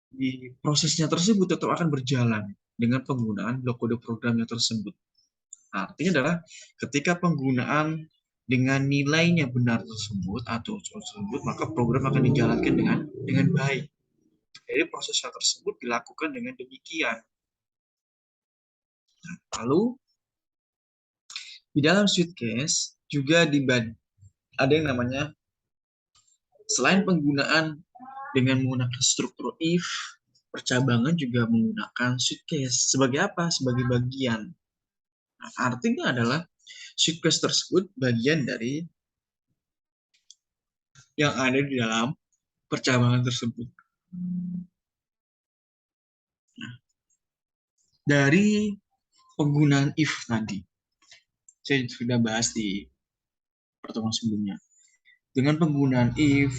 di prosesnya tersebut tetap akan berjalan dengan penggunaan blok kode programnya tersebut. Artinya adalah ketika penggunaan dengan nilainya benar tersebut atau tersebut, maka program akan dijalankan dengan baik. Jadi prosesnya tersebut dilakukan dengan demikian. Lalu di dalam Sweetcase juga ada yang namanya, selain penggunaan dengan menggunakan struktur if, percabangan juga menggunakan Sweetcase. Sebagai apa? Sebagai bagian. Nah, artinya adalah Sweetcase tersebut bagian dari yang ada di dalam percabangan tersebut. Nah, dari penggunaan if tadi, saya sudah bahas di pertemuan sebelumnya. Dengan penggunaan if,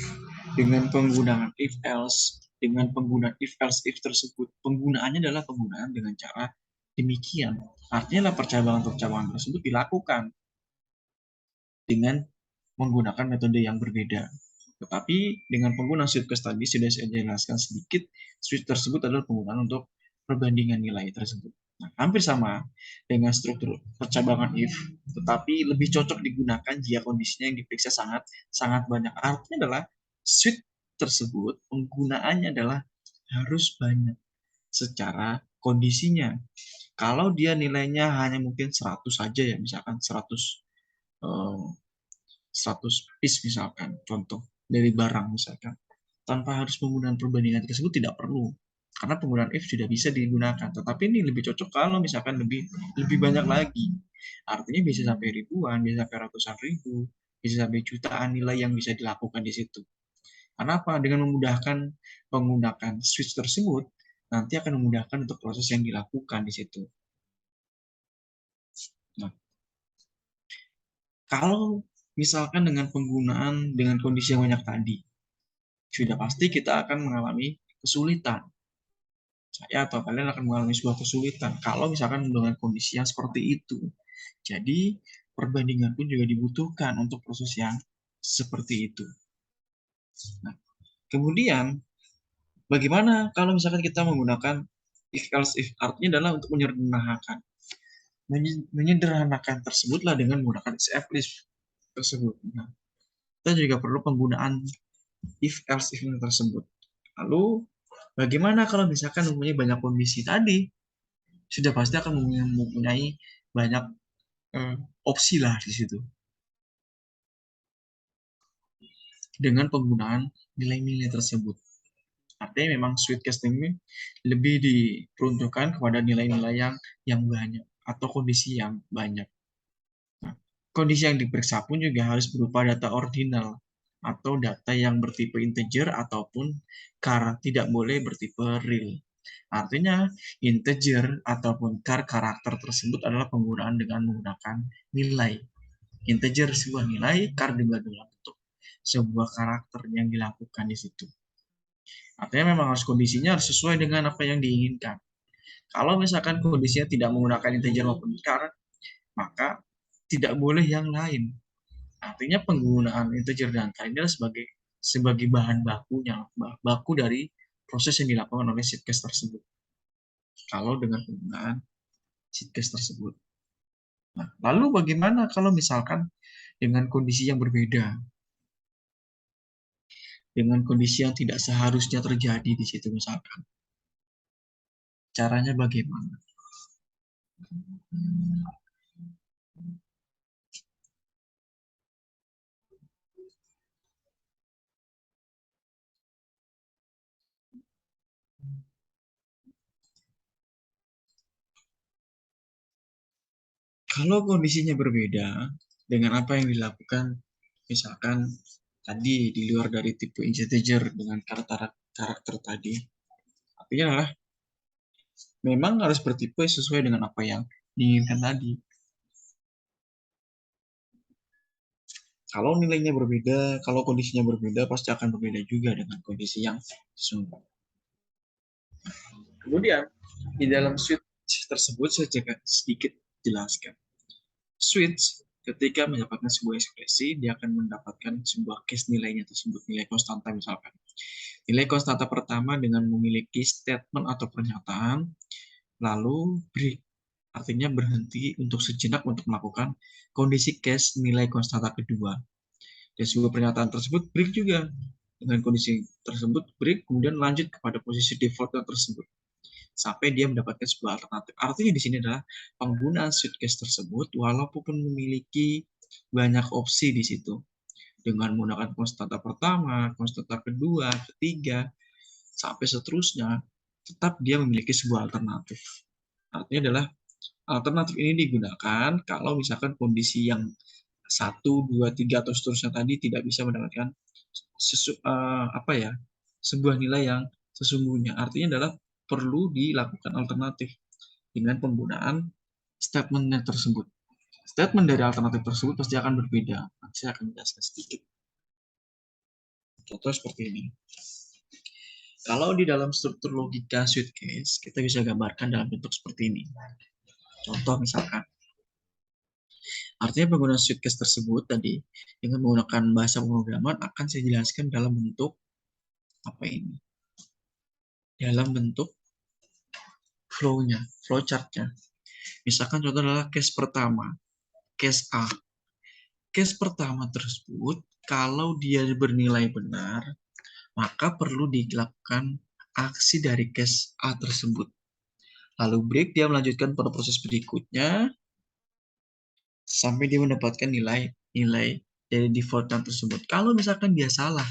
dengan penggunaan if else, dengan penggunaan if else if tersebut, penggunaannya adalah penggunaan dengan cara demikian. Artinya percabangan-percabangan tersebut dilakukan dengan menggunakan metode yang berbeda. Tetapi dengan penggunaan Sweetcase tadi sudah saya jelaskan sedikit, switch tersebut adalah penggunaan untuk perbandingan nilai tersebut. Nah, hampir sama dengan struktur percabangan if, tetapi lebih cocok digunakan jika kondisinya yang diperiksa sangat sangat banyak. Artinya adalah switch tersebut penggunaannya adalah harus banyak secara kondisinya. Kalau dia nilainya hanya mungkin 100 saja ya, misalkan 100 piece misalkan, contoh dari barang misalkan, tanpa harus menggunakan perbandingan tersebut tidak perlu, karena penggunaan if sudah bisa digunakan. Tetapi ini lebih cocok kalau misalkan lebih lebih banyak lagi, artinya bisa sampai ribuan, bisa sampai ratusan ribu, bisa sampai jutaan nilai yang bisa dilakukan di situ. Kenapa? Dengan memudahkan menggunakan switch tersebut, nanti akan memudahkan untuk proses yang dilakukan di situ. Nah, kalau misalkan dengan penggunaan dengan kondisi yang banyak tadi, sudah pasti kita akan mengalami kesulitan. Saya atau kalian akan mengalami sebuah kesulitan kalau misalkan dengan kondisi yang seperti itu. Jadi, perbandingan pun juga dibutuhkan untuk proses yang seperti itu. Nah, kemudian, bagaimana kalau misalkan kita menggunakan if else if, artinya adalah untuk menyederhanakan. Menyederhanakan tersebutlah dengan menggunakan if else tersebut. Nah, kita juga perlu penggunaan if else if tersebut. Lalu bagaimana kalau misalkan mempunyai banyak kondisi tadi? Sudah pasti akan mempunyai banyak opsi lah di situ. Dengan penggunaan nilai-nilai tersebut. Artinya memang Sweetcase ini lebih diperuntukkan kepada nilai-nilai yang banyak atau kondisi yang banyak. Nah, kondisi yang diperiksa pun juga harus berupa data ordinal atau data yang bertipe integer ataupun tidak boleh bertipe real. Artinya integer ataupun karakter tersebut adalah penggunaan dengan menggunakan nilai. Integer sebuah nilai, dibagi dalam bentuk sebuah karakter yang dilakukan di situ. Artinya memang harus kondisinya harus sesuai dengan apa yang diinginkan. Kalau misalkan kondisinya tidak menggunakan integer maupun maka tidak boleh yang lain. Artinya penggunaan integer dan ini adalah sebagai bahan baku dari proses yang dilakukan oleh Sweetcase tersebut. Kalau dengan penggunaan Sweetcase tersebut. Nah, lalu bagaimana kalau misalkan dengan kondisi yang berbeda? Dengan kondisi yang tidak seharusnya terjadi di situ misalkan. Caranya bagaimana? Kalau kondisinya berbeda dengan apa yang dilakukan, misalkan tadi di luar dari tipe integer dengan karakter tadi, artinya adalah memang harus bertipe sesuai dengan apa yang diinginkan tadi. Kalau nilainya berbeda, kalau kondisinya berbeda, pasti akan berbeda juga dengan kondisi yang sesungguhnya. Kemudian, di dalam switch tersebut saya sedikit jelaskan. Switch Ketika mendapatkan sebuah ekspresi, dia akan mendapatkan sebuah case nilainya tersebut, nilai konstanta misalkan. Nilai konstanta pertama dengan memiliki statement atau pernyataan, lalu break, artinya berhenti untuk sejenak untuk melakukan kondisi case nilai konstanta kedua. Dan sebuah pernyataan tersebut break juga. Dengan kondisi tersebut break, kemudian lanjut kepada posisi default tersebut sampai dia mendapatkan sebuah alternatif. Artinya di sini adalah penggunaan suitcase tersebut walaupun memiliki banyak opsi di situ dengan menggunakan konstanta pertama, konstanta kedua, ketiga, sampai seterusnya, tetap dia memiliki sebuah alternatif. Artinya adalah alternatif ini digunakan kalau misalkan kondisi yang 1, 2, 3 atau seterusnya tadi tidak bisa mendapatkan sebuah nilai yang sesungguhnya. Artinya adalah perlu dilakukan alternatif dengan penggunaan statementnya tersebut. Statement dari alternatif tersebut pasti akan berbeda. Nanti saya akan jelaskan sedikit. Contoh seperti ini. Kalau di dalam struktur logika suitcase, kita bisa gambarkan dalam bentuk seperti ini. Contoh misalkan, artinya penggunaan suitcase tersebut tadi dengan menggunakan bahasa pemrograman akan saya jelaskan dalam bentuk apa ini? Dalam bentuk flow-nya, flowchart-nya. Misalkan contoh adalah case pertama, case A. Case pertama tersebut, kalau dia bernilai benar, maka perlu dilakukan aksi dari case A tersebut. Lalu break, dia melanjutkan pada proses berikutnya, sampai dia mendapatkan nilai dari default tersebut. Kalau misalkan dia salah,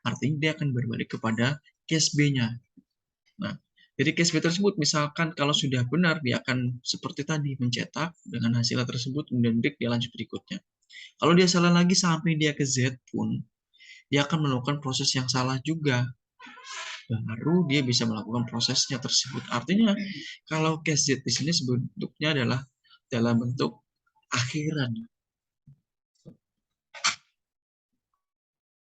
artinya dia akan berbalik kepada case B-nya. Nah, dari case B tersebut, misalkan kalau sudah benar, dia akan seperti tadi, mencetak dengan hasilnya tersebut, kemudian break, dia lanjut berikutnya. Kalau dia salah lagi sampai dia ke Z pun, dia akan melakukan proses yang salah juga. Baru dia bisa melakukan prosesnya tersebut. Artinya, kalau case Z di sini bentuknya adalah dalam bentuk akhiran.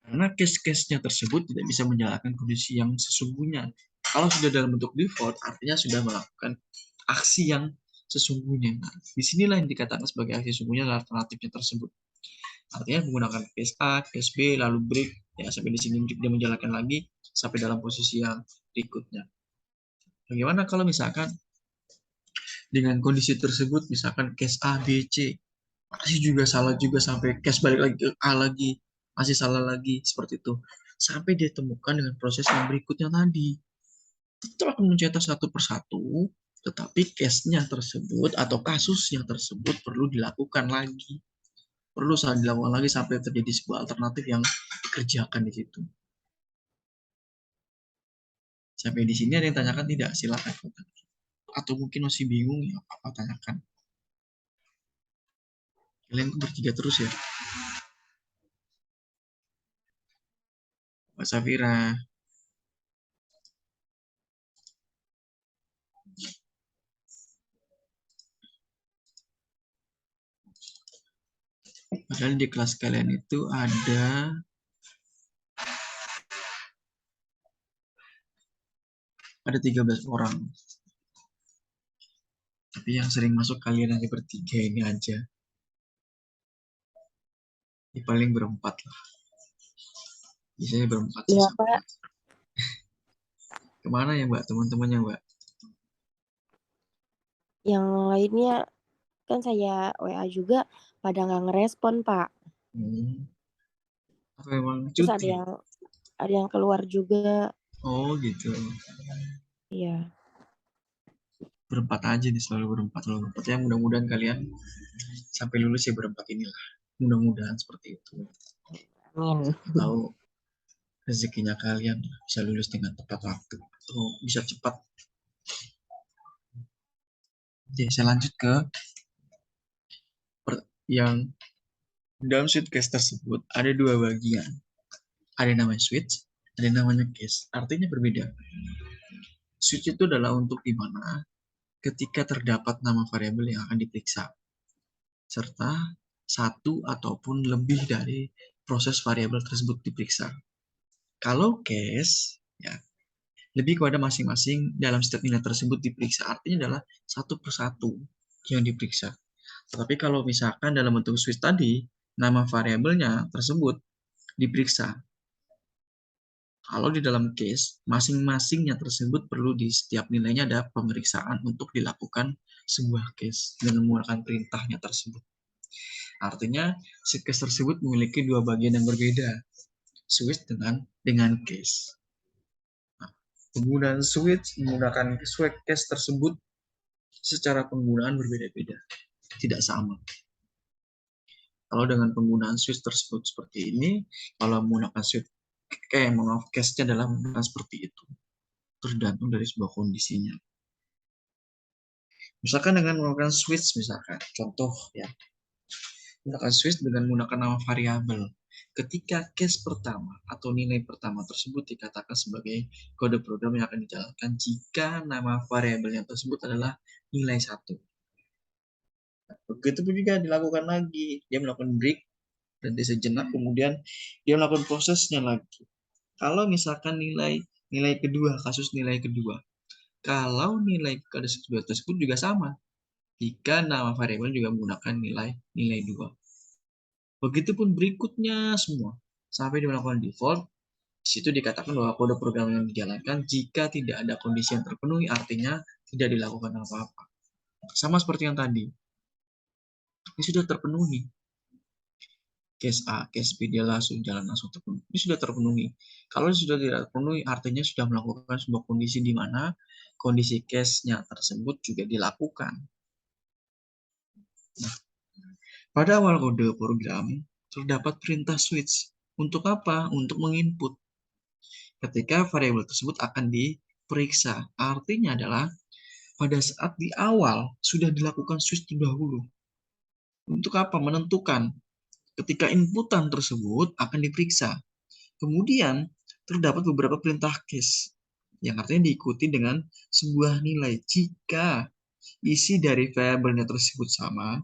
Karena case-case-nya tersebut tidak bisa menjalankan kondisi yang sesungguhnya. Kalau sudah dalam bentuk default, artinya sudah melakukan aksi yang sesungguhnya. Nah, disinilah yang dikatakan sebagai aksi sesungguhnya adalah alternatifnya tersebut. Artinya menggunakan case A, case B, lalu break, ya sampai di sini dia menjalankan lagi sampai dalam posisi yang berikutnya. Bagaimana kalau misalkan dengan kondisi tersebut, misalkan case A, B, C, masih juga salah juga sampai case balik lagi ke A lagi, masih salah lagi, seperti itu. Sampai dia temukan dengan proses yang berikutnya tadi. Tetap akan mencetak satu persatu, tetapi case-nya tersebut atau kasusnya tersebut perlu dilakukan lagi. Perlu dilakukan lagi sampai terjadi sebuah alternatif yang dikerjakan di situ. Sampai di sini ada yang tanyakan tidak? Silakan. Atau mungkin masih bingung ya apa tanyakan. Kalian bertiga terus ya. Mbak Safira. Padahal di kelas kalian itu ada 13 orang. Tapi yang sering masuk kalian hanya bertiga ini aja. Ini paling berempat lah. Biasanya berempat sih. Iya, Pak. Kemana ya Mbak, teman-temannya Mbak? Yang lainnya kan saya WA juga pada nggak ngerespon, Pak. Apa emang Terus cuti? ada yang keluar juga. Oh gitu. Iya. Berempat aja nih, selalu berempat. Ya mudah-mudahan kalian sampai lulus ya berempat inilah. Mudah-mudahan seperti itu. Amin. Tahu rezekinya kalian bisa lulus dengan tepat waktu atau bisa cepat. Oke, saya lanjut ke yang dalam suitcase tersebut ada dua bagian. Ada yang namanya switch, ada yang namanya case. Artinya berbeda. Switch itu adalah untuk di mana ketika terdapat nama variabel yang akan diperiksa, serta satu ataupun lebih dari proses variabel tersebut diperiksa. Kalau case, ya lebih kepada masing-masing dalam setiap nilai tersebut diperiksa. Artinya adalah satu persatu yang diperiksa. Tapi kalau misalkan dalam bentuk switch tadi, nama variabelnya tersebut diperiksa. Kalau di dalam case, masing-masingnya tersebut perlu di setiap nilainya ada pemeriksaan untuk dilakukan sebuah case dengan menggunakan perintahnya tersebut. Artinya, si case tersebut memiliki dua bagian yang berbeda, switch dengan case. Nah, penggunaan switch menggunakan switch case tersebut secara penggunaan berbeda-beda, tidak sama. Kalau dengan penggunaan switch tersebut seperti ini, kalau menggunakan switch case-nya adalah menggunakan seperti itu, tergantung dari sebuah kondisinya. Misalkan dengan menggunakan switch, misalkan contoh ya, menggunakan switch dengan menggunakan nama variabel. Ketika case pertama atau nilai pertama tersebut dikatakan sebagai kode program yang akan dijalankan jika nama variabelnya tersebut adalah nilai 1. Begitu pun juga dilakukan lagi, dia melakukan break dan sejenak, kemudian dia melakukan prosesnya lagi. Kalau misalkan nilai kedua, kasus nilai kedua, kalau nilai kasus kedua tersebut juga sama, jika nama variabel juga menggunakan nilai 2. Begitupun berikutnya semua, sampai dia melakukan default, di situ dikatakan bahwa kode program yang dijalankan jika tidak ada kondisi yang terpenuhi, artinya tidak dilakukan apa-apa. Sama seperti yang tadi, ini sudah terpenuhi. Case A, case B, dia langsung jalan langsung terpenuhi. Ini sudah terpenuhi. Kalau sudah tidak terpenuhi, artinya sudah melakukan sebuah kondisi di mana kondisi case-nya tersebut juga dilakukan. Nah, pada awal kode program, terdapat perintah switch. Untuk apa? Untuk menginput. Ketika variabel tersebut akan diperiksa. Artinya adalah pada saat di awal sudah dilakukan switch terlebih dahulu. Untuk apa? Menentukan ketika inputan tersebut akan diperiksa. Kemudian terdapat beberapa perintah case yang artinya diikuti dengan sebuah nilai. Jika isi dari variabelnya tersebut sama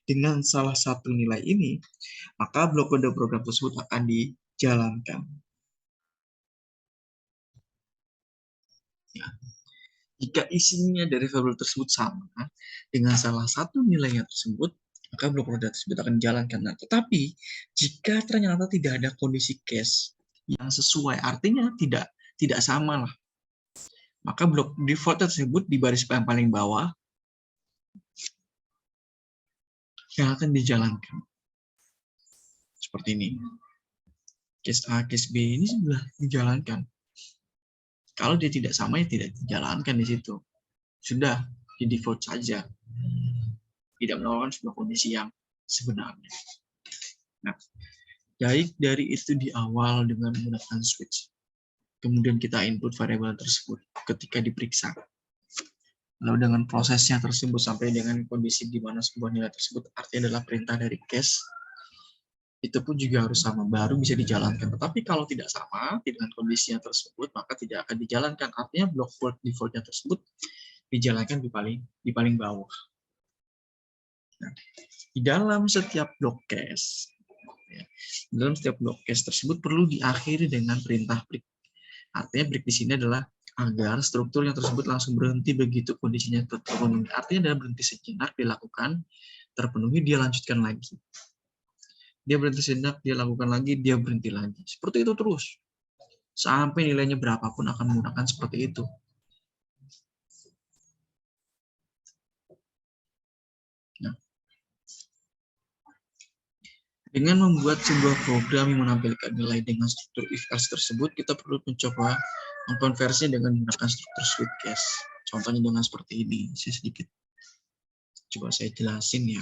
dengan salah satu nilai ini, maka blok kode program tersebut akan dijalankan. Ya. Jika isinya dari variabel tersebut sama dengan salah satu nilainya tersebut, maka blok kode tersebut akan dijalankan. Nah, tetapi jika ternyata tidak ada kondisi case yang sesuai, artinya tidak sama lah, maka blok default tersebut di baris yang paling bawah yang akan dijalankan. Seperti ini. Case A, case B ini sudah dijalankan. Kalau dia tidak sama, ya tidak dijalankan di situ. Sudah, di default saja. Tidak menawarkan sebuah kondisi yang sebenarnya. Nah, dari itu di awal dengan menggunakan switch. Kemudian kita input variabel tersebut ketika diperiksa. Lalu dengan prosesnya tersebut sampai dengan kondisi di mana sebuah nilai tersebut artinya adalah perintah dari case, itu pun juga harus sama, baru bisa dijalankan. Tetapi kalau tidak sama dengan kondisinya tersebut, maka tidak akan dijalankan. Artinya blok defaultnya tersebut dijalankan di paling bawah. Nah, di dalam setiap blok case, dalam setiap blok case tersebut perlu diakhiri dengan perintah break. Artinya break di sini adalah agar struktur yang tersebut langsung berhenti begitu kondisinya terpenuhi. Artinya adalah berhenti sejenak, dilakukan, terpenuhi, dia lanjutkan lagi. Dia berhenti sejenak, dia lakukan lagi, dia berhenti lagi. Seperti itu terus. Sampai nilainya berapapun akan menggunakan seperti itu. Nah, dengan membuat sebuah program yang menampilkan nilai dengan struktur if-else tersebut, kita perlu mencoba mengkonversinya dengan menggunakan struktur switch case. Contohnya dengan seperti ini. Saya sedikit coba saya jelasin ya.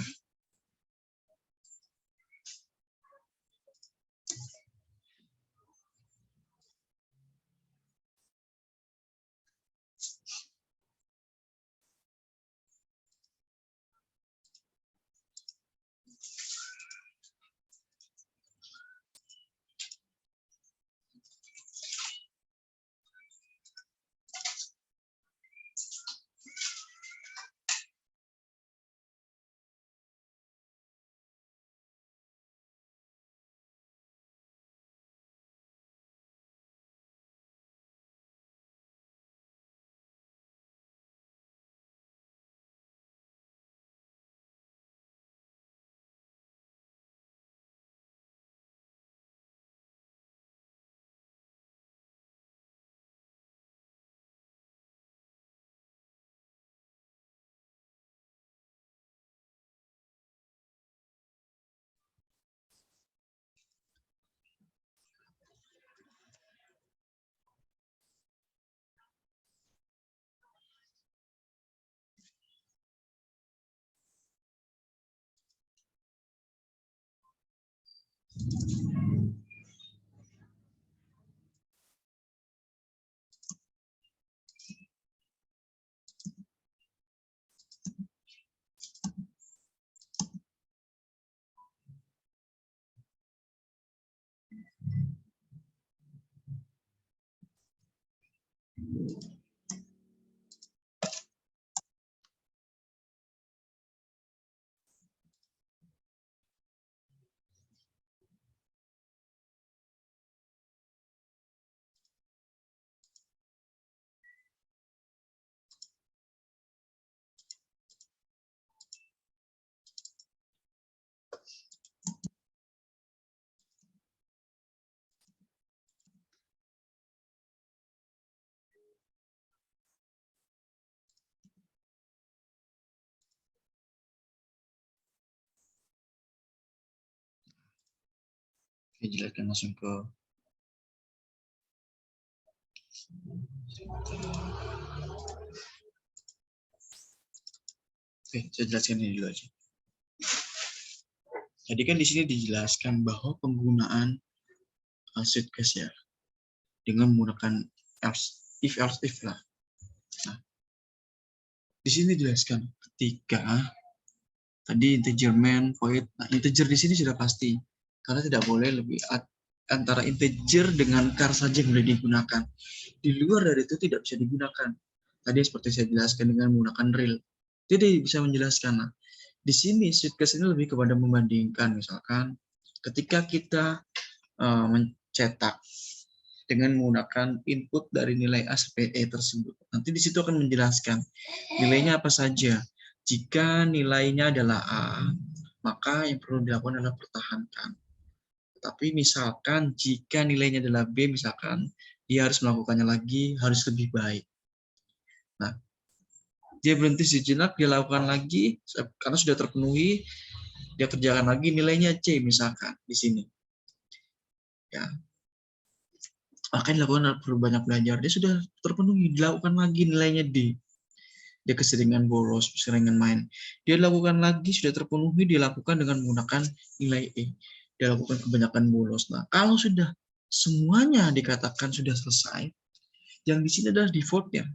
Saya jelaskan langsung ke saya jelaskan ini dulu aja. Jadi kan di sini dijelaskan bahwa penggunaan suitcase ya dengan menggunakan else, if lah. Nah, di sini dijelaskan ketika tadi integer main void. Nah, integer di sini sudah pasti karena tidak boleh lebih antara integer dengan char saja yang boleh digunakan. Di luar dari itu tidak bisa digunakan. Tadi seperti saya jelaskan dengan menggunakan real. Jadi bisa menjelaskan. Nah, di sini suitcase ini lebih kepada membandingkan, misalkan ketika kita mencetak dengan menggunakan input dari nilai A sampai E tersebut. Nanti di situ akan menjelaskan nilainya apa saja. Jika nilainya adalah A, maka yang perlu dilakukan adalah pertahankan. Tapi misalkan jika nilainya adalah B, misalkan dia harus melakukannya lagi, harus lebih baik. Nah, dia berhenti sejenak, dia lakukan lagi, karena sudah terpenuhi, dia kerjakan lagi, nilainya C misalkan di sini. Ya, maka dilakukan perlu banyak belajar. Dia sudah terpenuhi, dilakukan lagi nilainya D. Dia keseringan bolos, keseringan main. Dia lakukan lagi, sudah terpenuhi, dilakukan dengan menggunakan nilai E. Dia lakukan kebanyakan bolos. Nah, kalau sudah semuanya dikatakan sudah selesai, yang di sini adalah default-nya.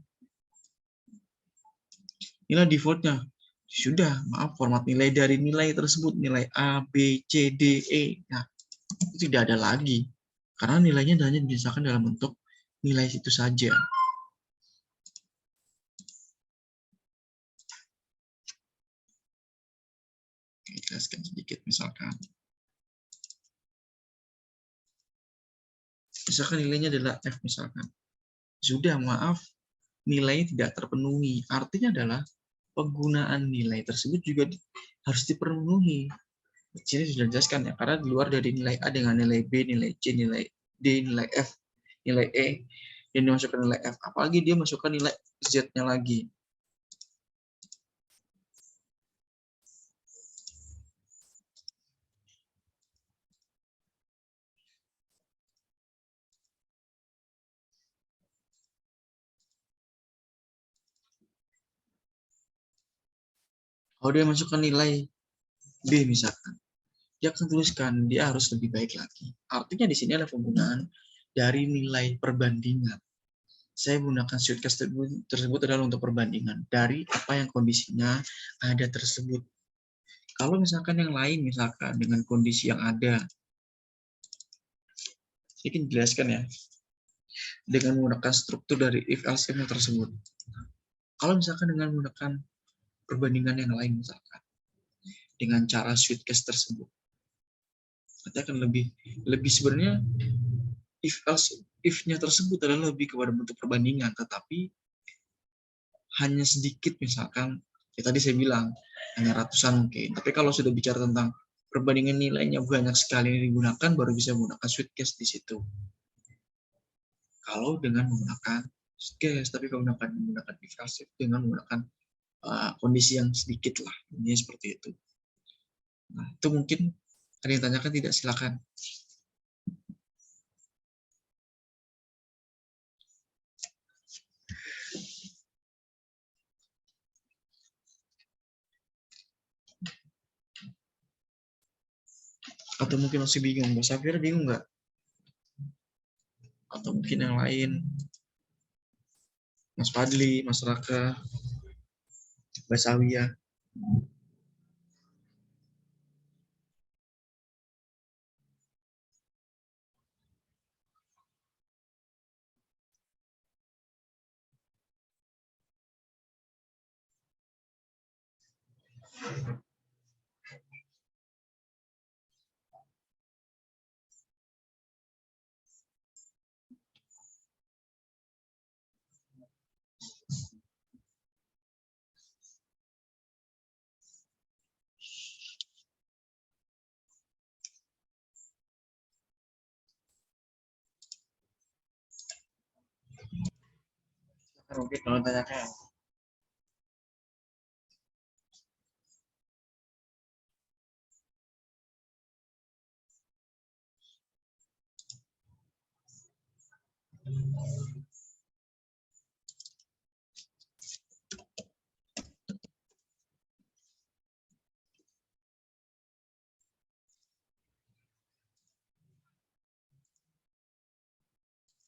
Inilah default-nya. Sudah, maaf, format nilai dari nilai tersebut, nilai A, B, C, D, E. Nah, itu tidak ada lagi. Karena nilainya hanya dipisahkan dalam bentuk nilai itu saja. Jelaskan sedikit misalkan. Misalkan nilainya adalah F misalkan. Sudah, maaf, nilai tidak terpenuhi. Artinya adalah penggunaan nilai tersebut juga harus dipenuhi. Di sini sudah dijelaskan ya, karena di luar dari nilai A dengan nilai B, nilai C, nilai D, nilai F, nilai E, yang dimasukkan nilai F. Apalagi dia masukkan nilai Z-nya lagi. Kalau dia masukkan nilai B misalkan, dia akan tuliskan dia harus lebih baik lagi. Artinya di sini adalah penggunaan dari nilai perbandingan. Saya menggunakan suitcase tersebut adalah untuk perbandingan dari apa yang kondisinya ada tersebut. Kalau misalkan yang lain, misalkan dengan kondisi yang ada, saya ingin jelaskan ya, dengan menggunakan struktur dari if else statement tersebut. Kalau misalkan dengan menggunakan perbandingan yang lain, misalkan dengan cara suitcase tersebut, nanti akan lebih sebenarnya if-nya tersebut adalah lebih kepada bentuk perbandingan, tetapi hanya sedikit misalkan, ya tadi saya bilang, hanya ratusan mungkin. Tapi kalau sudah bicara tentang perbandingan nilainya banyak sekali yang digunakan, baru bisa menggunakan suitcase di situ. Kalau dengan menggunakan suitcase, tapi kalau menggunakan if-else dengan menggunakan kondisi yang sedikit lah, ini seperti itu. Nah, itu mungkin ada yang tanyakan tidak, silakan. Atau mungkin masih bingung, Mbak Safira bingung nggak? Atau mungkin yang lain, Mas Fadli, Mas Raka, Mbak Sawia. Mungkin kalau tanyakan.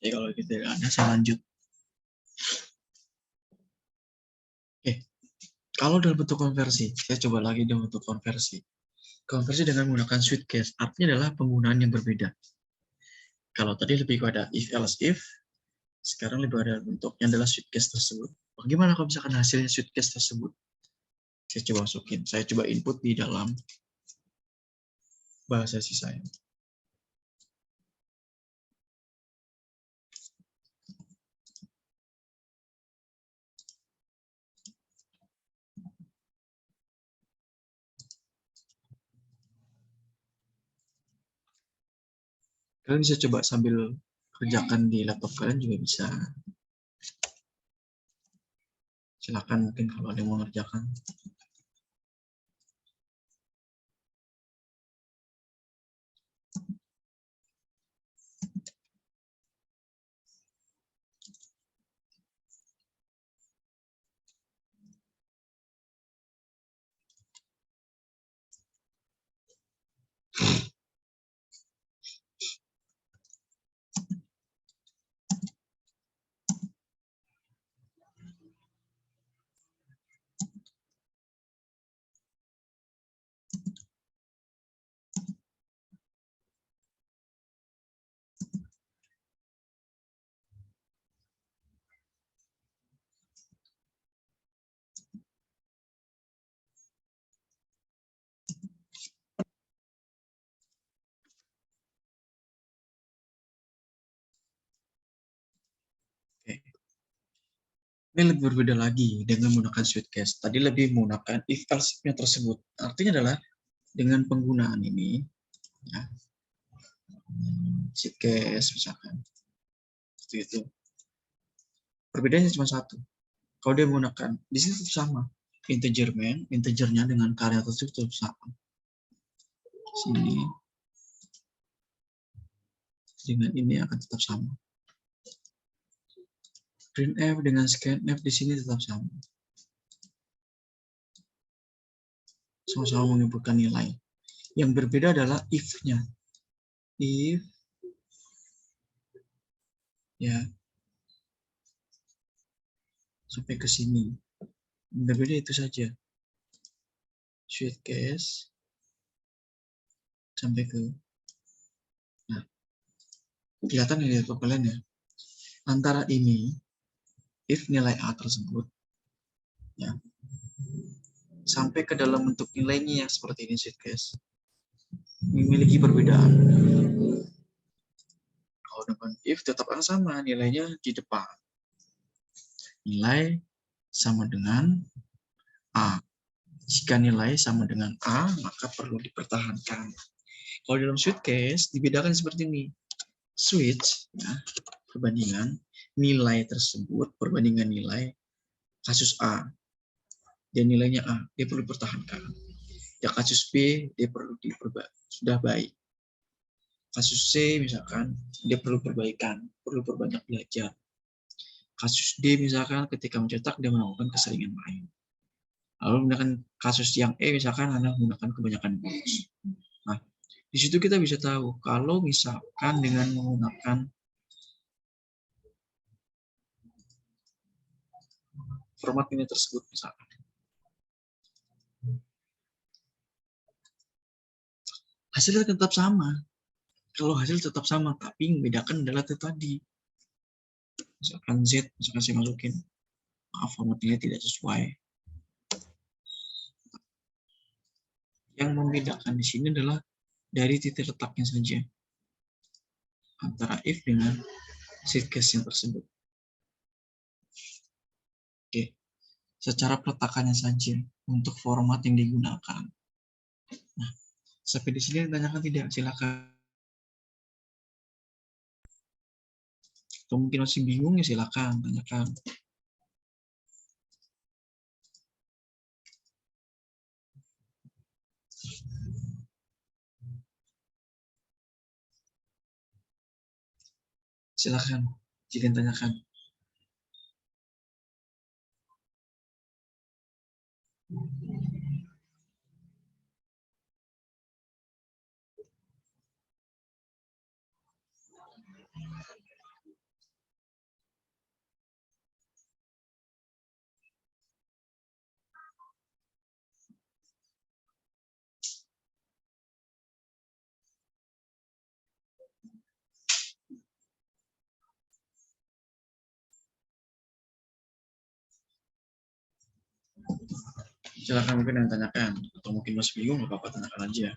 Jadi kalau kita tidak ada, saya lanjut. Oke, kalau dalam bentuk konversi, saya coba lagi dalam bentuk konversi. Konversi dengan menggunakan switch case, artinya adalah penggunaan yang berbeda. Kalau tadi lebih pada if else if, sekarang lebih ada bentuknya adalah switch case tersebut. Bagaimana kalau misalkan hasilnya switch case tersebut? Saya coba masukin, saya coba input di dalam bahasa C saya. Kalian bisa coba sambil kerjakan di laptop kalian juga bisa. Silakan mungkin kalau ada yang mau mengerjakan. Oke. Ini lebih berbeda lagi dengan menggunakan switch case. Tadi lebih menggunakan if else-nya tersebut. Artinya adalah dengan penggunaan ini, ya, switch case misalkan, itu. Perbedaannya cuma satu. Kalau dia menggunakan, di sini tetap sama. Integernya dengan karya tersebut tetap sama. Sini dengan ini akan tetap sama. Printf dengan scanf di sini tetap sama. Sama-sama menginputkan nilai. Yang berbeda adalah if-nya. If, ya, sampai ke sini. Yang berbeda itu saja. Switch case sampai ke, nah, kelihatan ya di laptop kalian ya. Antara ini, if nilai A tersebut, ya, sampai ke dalam bentuk nilainya yang seperti ini switch case, memiliki perbedaan. Kalau dengan if tetap akan sama, nilainya di depan. Nilai sama dengan A. Jika nilai sama dengan A, maka perlu dipertahankan. Kalau dalam switch case, dibedakan seperti ini. Switch, ya, perbandingan nilai tersebut, perbandingan nilai kasus A. Dan nilainya A, dia perlu dipertahankan. Ya kasus B, dia perlu sudah baik. Kasus C misalkan, dia perlu perbaikan, perlu perbanyak belajar. Kasus D misalkan ketika mencetak dia melakukan keseringan main. Lalu menggunakan kasus yang E misalkan Anda menggunakan kebanyakan bolos. Nah, di situ kita bisa tahu kalau misalkan dengan menggunakan format ini tersebut misalkan, hasilnya tetap sama. Kalau hasil tetap sama, tapi yang membedakan adalah itu tadi. Misalkan Z, misalkan saya masukin, maaf format ini tidak sesuai. Yang membedakan di sini adalah dari titik letaknya saja antara if dengan switch case yang tersebut. Oke, secara peletakannya saja untuk format yang digunakan. Nah, sampai di sini ditanyakan tidak? Silakan. Atau mungkin masih bingung ya silakan tanyakan. Silakan, jika tanyakan. Silakan mungkin yang tanyakan, atau mungkin masih bingung, nggak apa-apa, tanyakan aja.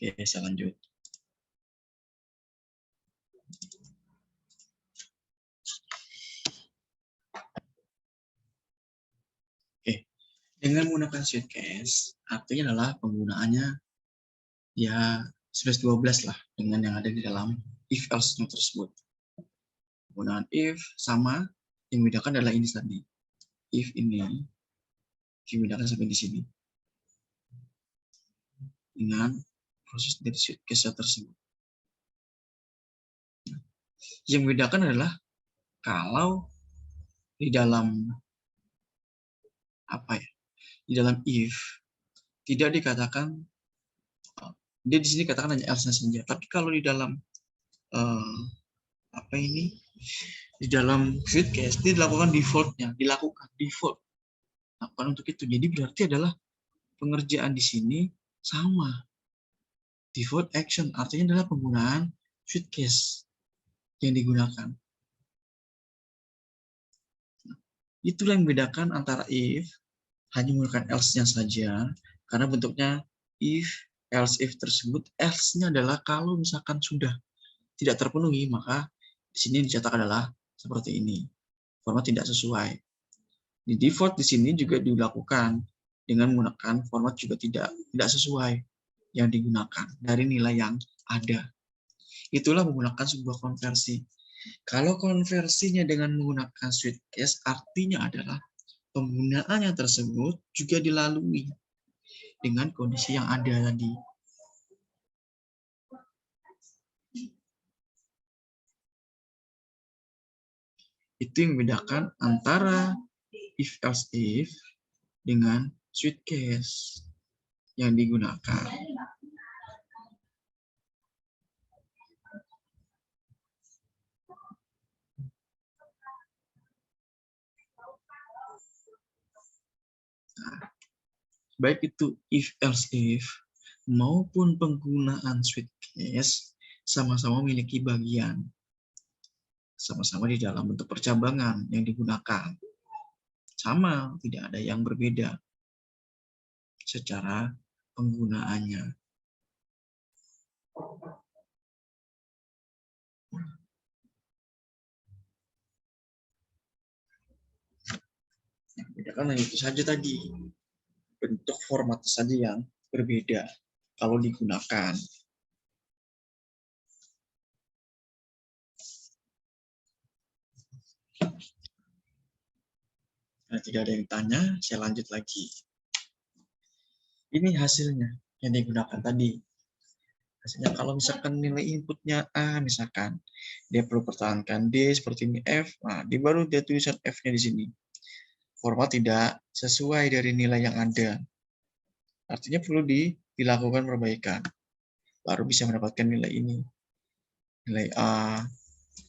Oke, saya lanjut. Oke, dengan menggunakan suitcase, artinya adalah penggunaannya ya 11-12 lah dengan yang ada di dalam if else tersebut. Penggunaan if sama, yang membedakan adalah ini tadi. If ini membedakan sampai di sini dengan proses dari suitcase tersebut. Yang membedakan adalah kalau di dalam apa ya? Di dalam if tidak dikatakan dia di sini katakan hanya else saja. Tapi kalau di dalam apa ini? Di dalam suitcase ini dilakukan defaultnya, dilakukan default. Nah, bukan untuk itu. Jadi berarti adalah pengerjaan di sini sama. Default action artinya adalah penggunaan suitcase yang digunakan. Itulah yang membedakan antara if hanya menggunakan else-nya saja, karena bentuknya if, else if tersebut, else-nya adalah kalau misalkan sudah tidak terpenuhi, maka di sini dicetak adalah seperti ini. Format tidak sesuai. Di default di sini juga dilakukan dengan menggunakan format juga tidak sesuai yang digunakan dari nilai yang ada. Itulah menggunakan sebuah konversi. Kalau konversinya dengan menggunakan suitcase, artinya adalah penggunaannya tersebut juga dilalui dengan kondisi yang ada tadi. Itu yang membedakan antara if else if dengan suitcase yang digunakan. Nah, baik itu if else if maupun penggunaan switch case sama-sama memiliki bagian. Sama-sama di dalam bentuk percabangan yang digunakan. Sama, tidak ada yang berbeda secara penggunaannya. Bedakan itu saja tadi. Bentuk format saja yang berbeda kalau digunakan. Nah, tidak ada yang tanya, saya lanjut lagi. Ini hasilnya yang digunakan tadi. Hasilnya kalau misalkan nilai inputnya A, misalkan dia perlu pertahankan D seperti ini F, nah dia baru dia tulisan F-nya di sini. Format tidak sesuai dari nilai yang ada. Artinya perlu dilakukan perbaikan. Baru bisa mendapatkan nilai ini. Nilai A,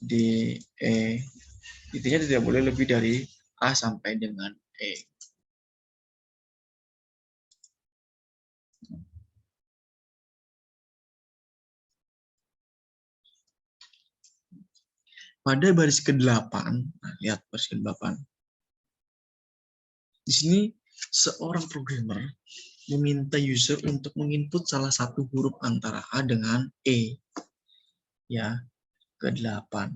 D, E. Intinya tidak boleh lebih dari A sampai dengan E. Pada baris ke-8, nah, lihat baris ke-8. Di sini seorang programmer meminta user untuk menginput salah satu huruf antara A dengan E. Ya, ke-8.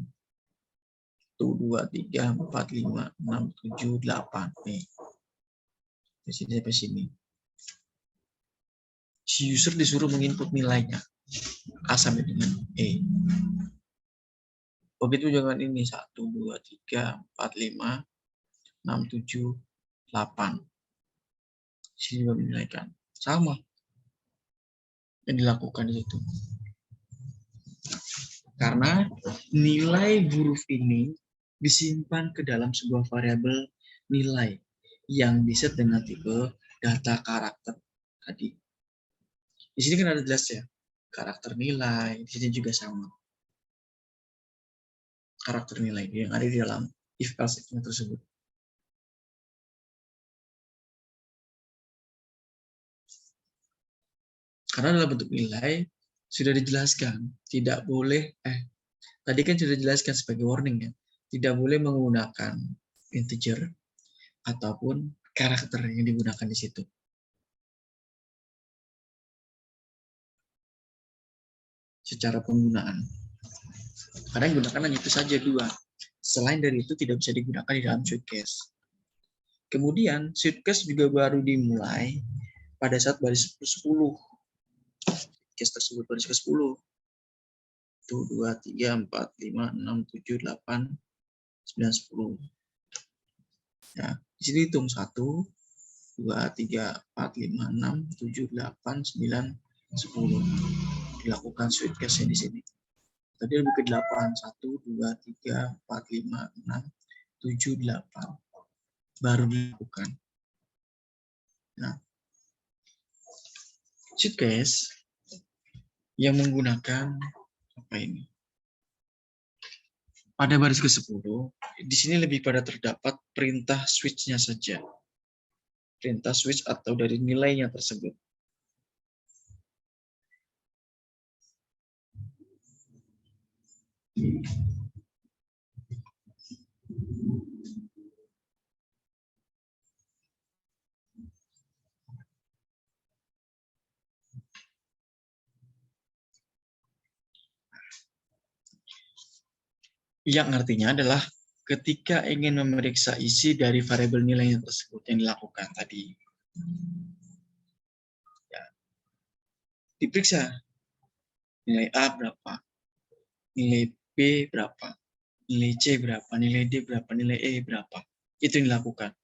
1, 2, 3, 4, 5, 6, 7, 8. Nih. Di sini sampai sini. Si user disuruh menginput nilainya A sampai dengan E. Begitu jangan ini 1, 2, 3, 4, 5, 6, 7, 8. Sini juga menilaikan. Sama yang dilakukan di situ. Karena nilai huruf ini disimpan ke dalam sebuah variabel nilai yang diset dengan tipe data karakter tadi. Di sini kan ada jelas ya, karakter nilai, di sini juga sama. Karakter nilai yang ada di dalam if else tersebut. Karena dalam bentuk nilai sudah dijelaskan, tidak boleh, tadi kan sudah dijelaskan sebagai warning ya, tidak boleh menggunakan integer ataupun karakter yang digunakan di situ. Secara penggunaan. Karena yang digunakan hanya itu saja 2. Selain dari itu tidak bisa digunakan di dalam switch case. Kemudian switch case juga baru dimulai pada saat baris ke-10. Case tersebut baris ke-10. 1, 2, 3, 4, 5, 6, 7, 8, 9, 10. Ya, di sini hitung 1, 2, 3, 4, 5, 6, 7, 8, 9, 10. Dilakukan switch case di sini. Tadi lebih ke 8, 1, 2, 3, 4, 5, 6, 7, 8. Baru dilakukan. Nah, switch case yang menggunakan apa ini? Pada baris ke-10, di sini lebih pada terdapat perintah switch-nya saja. Perintah switch atau dari nilainya tersebut. Yang artinya adalah ketika ingin memeriksa isi dari variabel nilainya tersebut yang dilakukan tadi. Ya. Diperiksa nilai A berapa, nilai B berapa, nilai C berapa, nilai D berapa, nilai E berapa. Itu yang dilakukan.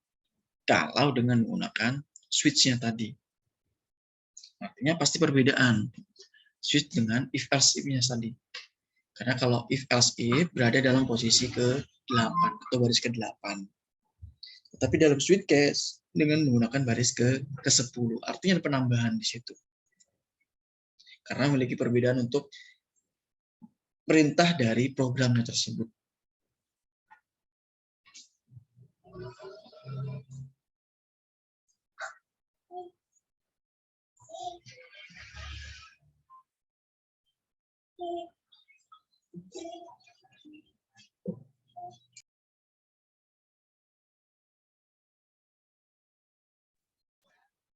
Kalau dengan menggunakan switch-nya tadi. Artinya pasti perbedaan switch dengan if else if-nya tadi. Karena kalau if else if berada dalam posisi ke-8 atau baris ke-8. Tapi dalam switch case dengan menggunakan baris ke-10. Artinya ada penambahan di situ. Karena memiliki perbedaan untuk perintah dari programnya tersebut.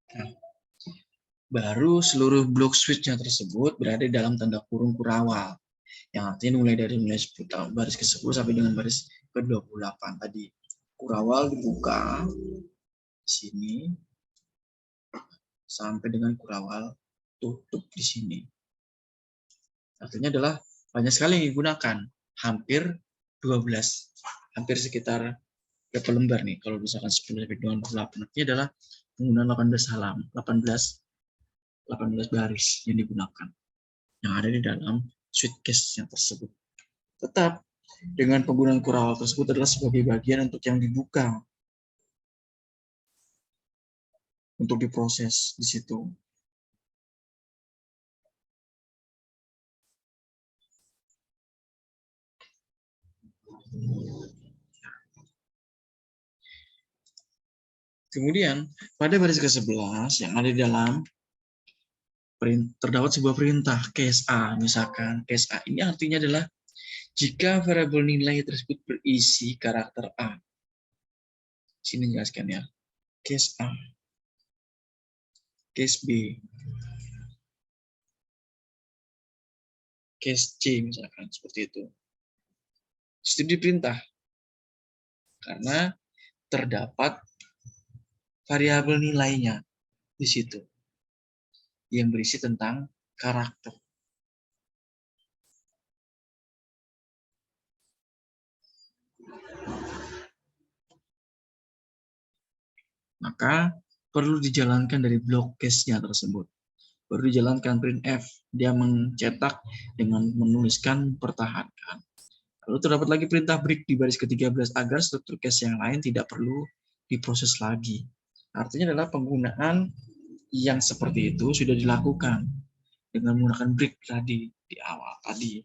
Nah, baru seluruh blok switch-nya tersebut berada dalam tanda kurung kurawal, yang artinya mulai 10 baris ke-10 sampai dengan baris ke-28 tadi. Kurawal dibuka di sini sampai dengan kurawal tutup di sini. Artinya adalah banyak sekali yang digunakan, hampir 12, hampir sekitar berapa lembar nih kalau misalkan 10 sampai 28. Artinya adalah penggunaan 18 baris yang digunakan, yang ada di dalam switchcase yang tersebut. Tetap dengan penggunaan kurawal tersebut adalah sebagai bagian untuk yang dibuka untuk diproses di situ. Kemudian pada baris ke-11 yang ada di dalam terdapat sebuah perintah case A, misalkan case A ini artinya adalah jika variabel nilai tersebut berisi karakter A. Sini jelaskan ya. Case A, case B, case C misalkan seperti itu. Itu diperintah karena terdapat variabel nilainya di situ yang berisi tentang karakter. Maka perlu dijalankan dari blok case-nya tersebut. Baru dijalankan printf, dia mencetak dengan menuliskan pertahankan. Lalu terdapat lagi perintah break di baris ke-13 agar struktur case yang lain tidak perlu diproses lagi. Artinya adalah penggunaan yang seperti itu sudah dilakukan dengan menggunakan break tadi di awal tadi.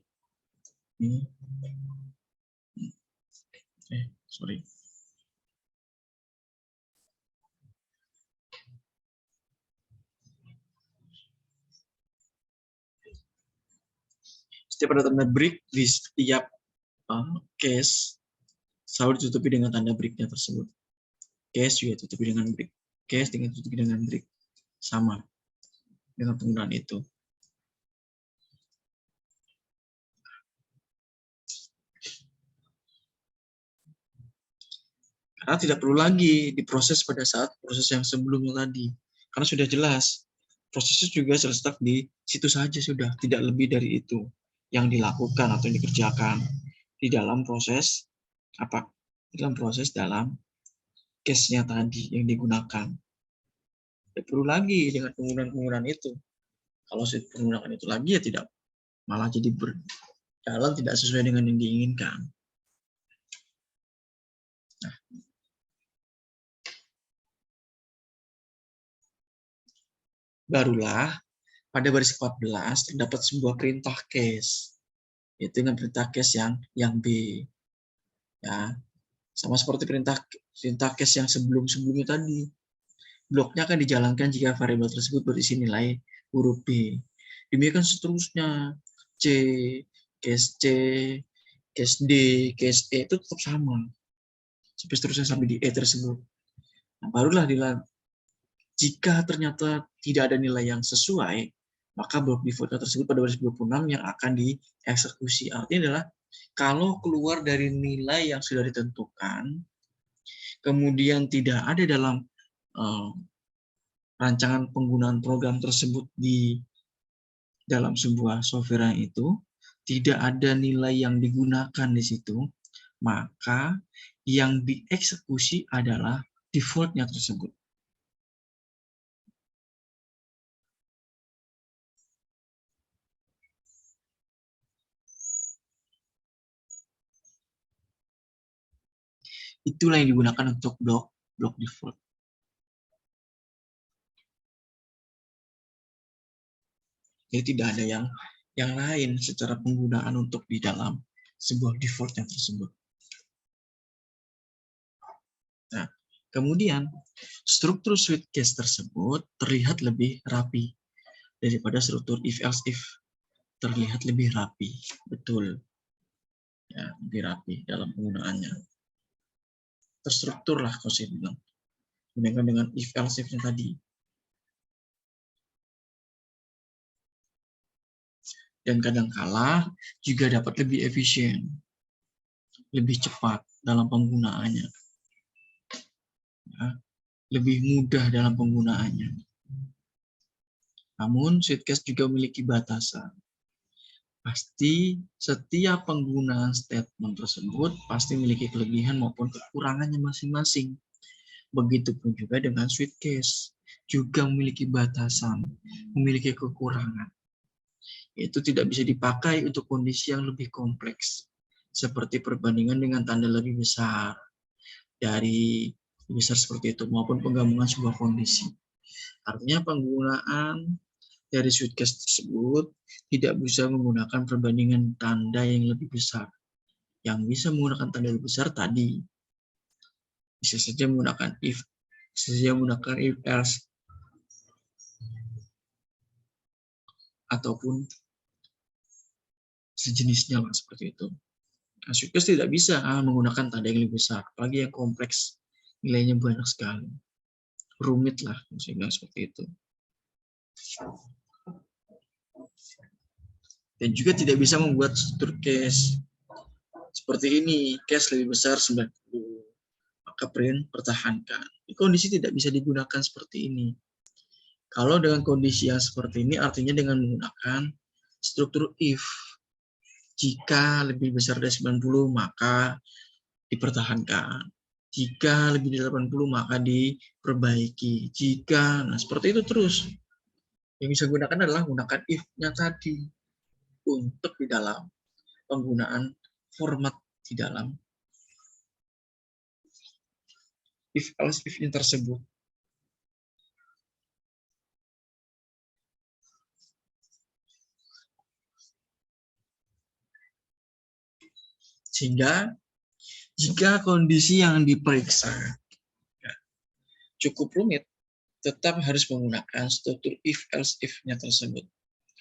Sorry. Setiap ada tanda break di setiap case selalu ditutupi dengan tanda break-nya tersebut. Case juga ditutupi dengan break. Case dengan ditutupi dengan break. Sama dengan penggunaan itu. Karena tidak perlu lagi diproses pada saat proses yang sebelumnya tadi. Karena sudah jelas. Prosesnya juga selesai di situ saja sudah. Tidak lebih dari itu yang dilakukan atau yang dikerjakan di dalam proses apa? Dalam case-nya tadi yang digunakan. Tidak perlu lagi dengan penggunaan itu. Kalau penggunaan itu lagi ya tidak, malah jadi berjalan tidak sesuai dengan yang diinginkan. Nah, barulah pada baris 14 terdapat sebuah perintah case, yaitu dengan perintah case yang B. Ya, sama seperti perintah case yang sebelumnya tadi. Bloknya akan dijalankan jika variabel tersebut berisi nilai huruf B. Demikian seterusnya. C, case D, case E itu tetap sama. Sampai seterusnya sampai di E tersebut. Nah, barulah jika ternyata tidak ada nilai yang sesuai, maka blok default tersebut pada baris 26 yang akan dieksekusi. Artinya adalah kalau keluar dari nilai yang sudah ditentukan, kemudian tidak ada dalam rancangan penggunaan program tersebut di dalam sebuah software yang itu, tidak ada nilai yang digunakan di situ, maka yang dieksekusi adalah default-nya tersebut. Itulah yang digunakan untuk blok default. Jadi tidak ada yang lain secara penggunaan untuk di dalam sebuah default yang tersebut. Nah, kemudian struktur switch case tersebut terlihat lebih rapi daripada struktur if else if. terlihat lebih rapi. Betul. Ya, lebih rapi dalam penggunaannya. Terstruktur lah kalau saya bilang. Dibandingkan dengan if else if-nya tadi. Dan kadangkala juga dapat lebih efisien, lebih cepat dalam penggunaannya. Ya, lebih mudah dalam penggunaannya. Namun, sweet case juga memiliki batasan. Pasti setiap penggunaan statement tersebut pasti memiliki kelebihan maupun kekurangannya masing-masing. Begitupun juga dengan sweet case, juga memiliki batasan, memiliki kekurangan. Itu tidak bisa dipakai untuk kondisi yang lebih kompleks, seperti perbandingan dengan tanda lebih besar dari besar seperti itu, maupun penggabungan sebuah kondisi. Artinya penggunaan dari sweet case tersebut tidak bisa menggunakan perbandingan tanda yang lebih besar. Yang bisa menggunakan tanda lebih besar tadi bisa saja menggunakan if, bisa saja menggunakan if else, ataupun sejenisnya lah seperti itu. Nah, sweet case tidak bisa menggunakan tanda yang lebih besar, apalagi yang kompleks, nilainya banyak sekali, rumit lah sehingga seperti itu. Dan juga tidak bisa membuat struktur case seperti ini, case lebih besar 90, maka print pertahankan. Kondisi tidak bisa digunakan seperti ini. Kalau dengan kondisi yang seperti ini, artinya dengan menggunakan struktur if. Jika lebih besar dari 90, maka dipertahankan. Jika lebih dari 80, maka diperbaiki. Jika, nah seperti itu terus. Yang bisa gunakan adalah menggunakan if-nya tadi untuk di dalam penggunaan format di dalam if else if-nya tersebut. Sehingga jika kondisi yang diperiksa cukup rumit, tetap harus menggunakan struktur if else if-nya tersebut.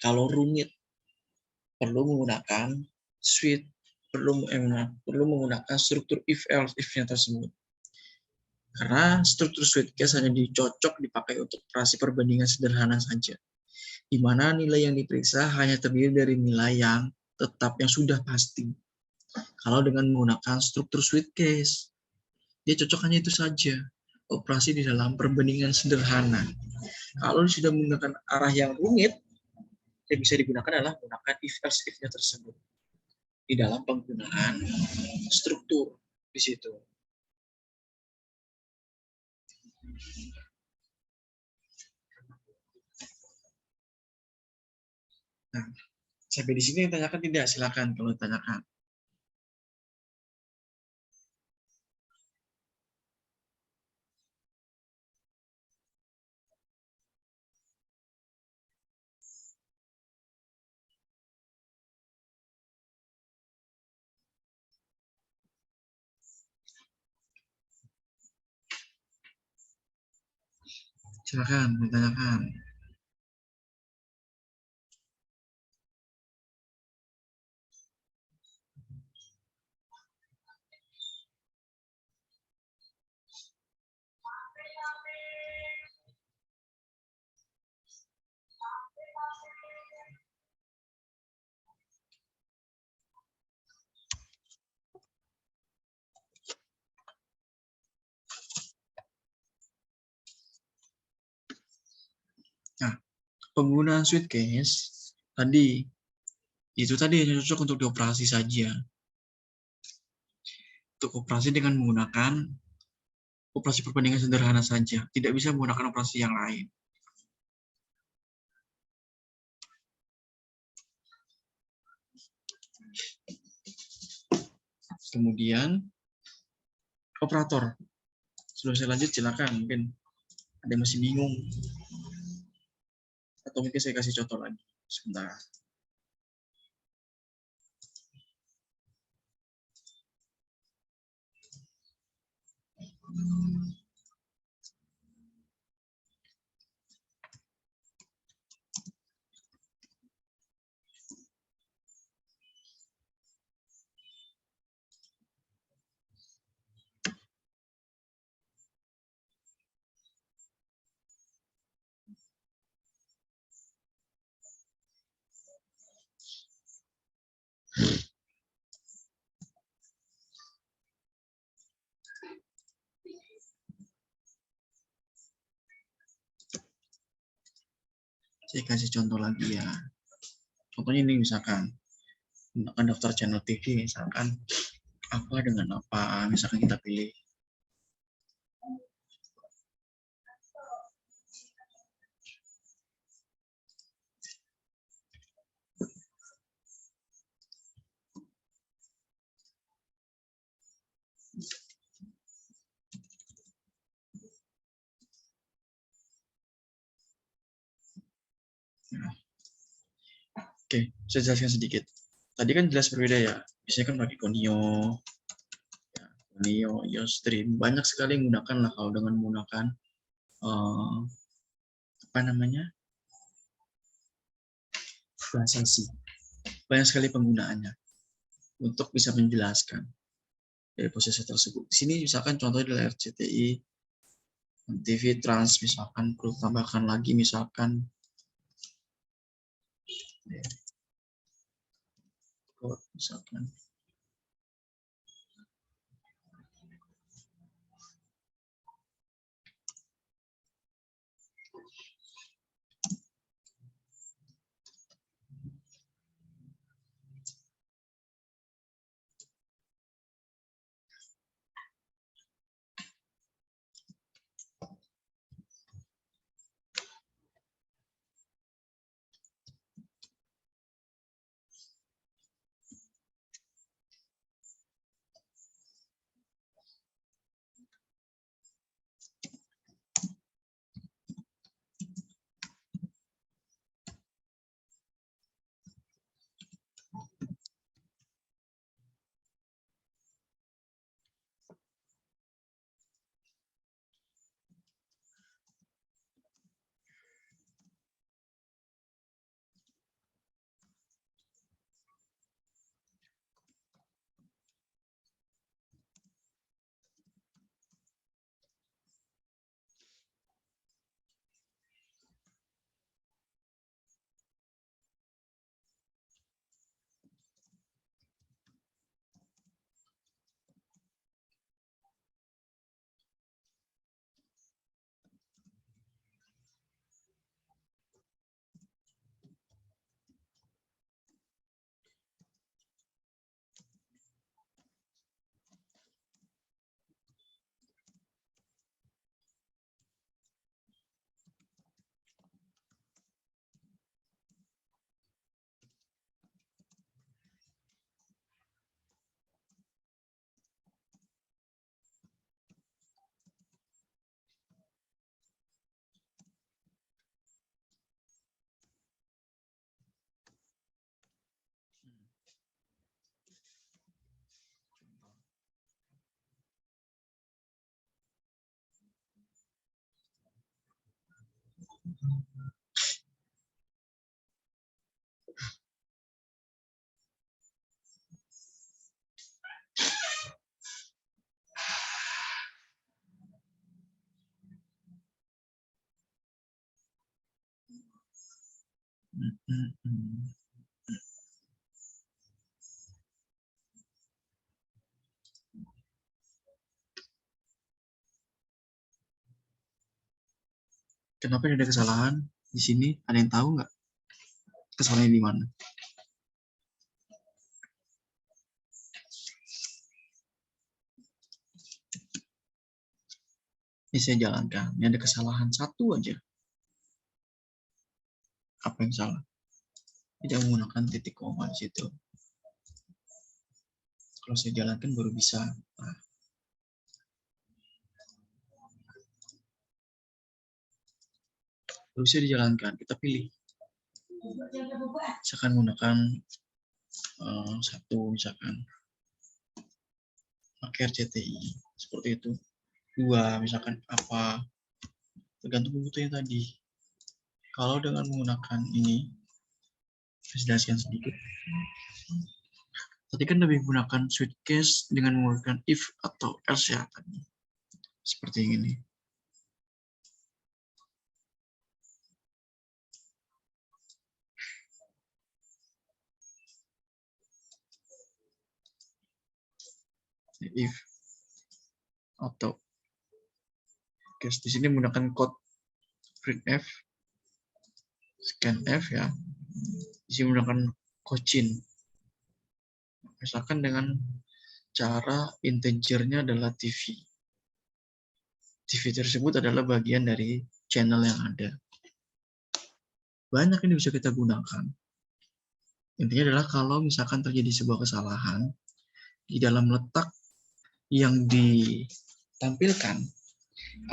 Kalau rumit, perlu menggunakan switch, perlu menggunakan struktur if else if-nya tersebut. Karena struktur switch case hanya dicocok dipakai untuk operasi perbandingan sederhana saja, di mana nilai yang diperiksa hanya terdiri dari nilai yang tetap yang sudah pasti. Kalau dengan menggunakan struktur switch case, dia cocok hanya itu saja, operasi di dalam perbandingan sederhana. Kalau sudah menggunakan arah yang rumit, yang bisa digunakan adalah menggunakan if else if-nya tersebut di dalam penggunaan struktur di situ. Nah, sampai di sini tanyakan tidak? Silakan kalau ditanyakan. Silakan ditanyakan. Nah, penggunaan switch case tadi itu tadi hanya cocok untuk dioperasi saja. Untuk operasi dengan menggunakan operasi perbandingan sederhana saja, tidak bisa menggunakan operasi yang lain. Kemudian operator. Sebelum saya lanjut, silakan, mungkin ada yang masih bingung, atau mungkin saya kasih contoh lagi sebentar. Saya kasih contoh lagi ya. Contohnya ini misalkan menggunakan daftar channel TV, misalkan apa dengan apa, misalkan kita pilih. Oke, saya jelaskan sedikit. Tadi kan jelas berbeda ya. Biasanya kan pakai Konio, Ustream. Banyak sekali yang menggunakan lah kalau dengan menggunakan apa namanya, bahasa C. Banyak sekali penggunaannya untuk bisa menjelaskan dari prosesor tersebut. Di sini misalkan contohnya adalah RCTI, TV Trans, misalkan perlu tambahkan lagi misalkan misalkan kenapa ada kesalahan di sini? Ada yang tahu nggak kesalahannya di mana? Ini saya jalankan. Ini ada kesalahan satu aja. Apa yang salah? Tidak menggunakan titik koma di situ. Kalau saya jalankan baru bisa. Nah, baru bisa dijalankan. Kita pilih. Misalkan menggunakan satu, misalkan pakai RCTI seperti itu. Dua, misalkan apa? Tergantung kebutuhannya tadi. Kalau dengan menggunakan ini, saya jelaskan sedikit. Tadi kan lebih menggunakan switch case dengan menggunakan if atau else ya tadi. Seperti ini. If atau case di sini menggunakan code printf scanf ya, bisa menggunakan Cochin. Misalkan dengan cara integernya adalah TV. TV tersebut adalah bagian dari channel yang ada. Banyak ini bisa kita gunakan. Intinya adalah kalau misalkan terjadi sebuah kesalahan di dalam letak yang ditampilkan,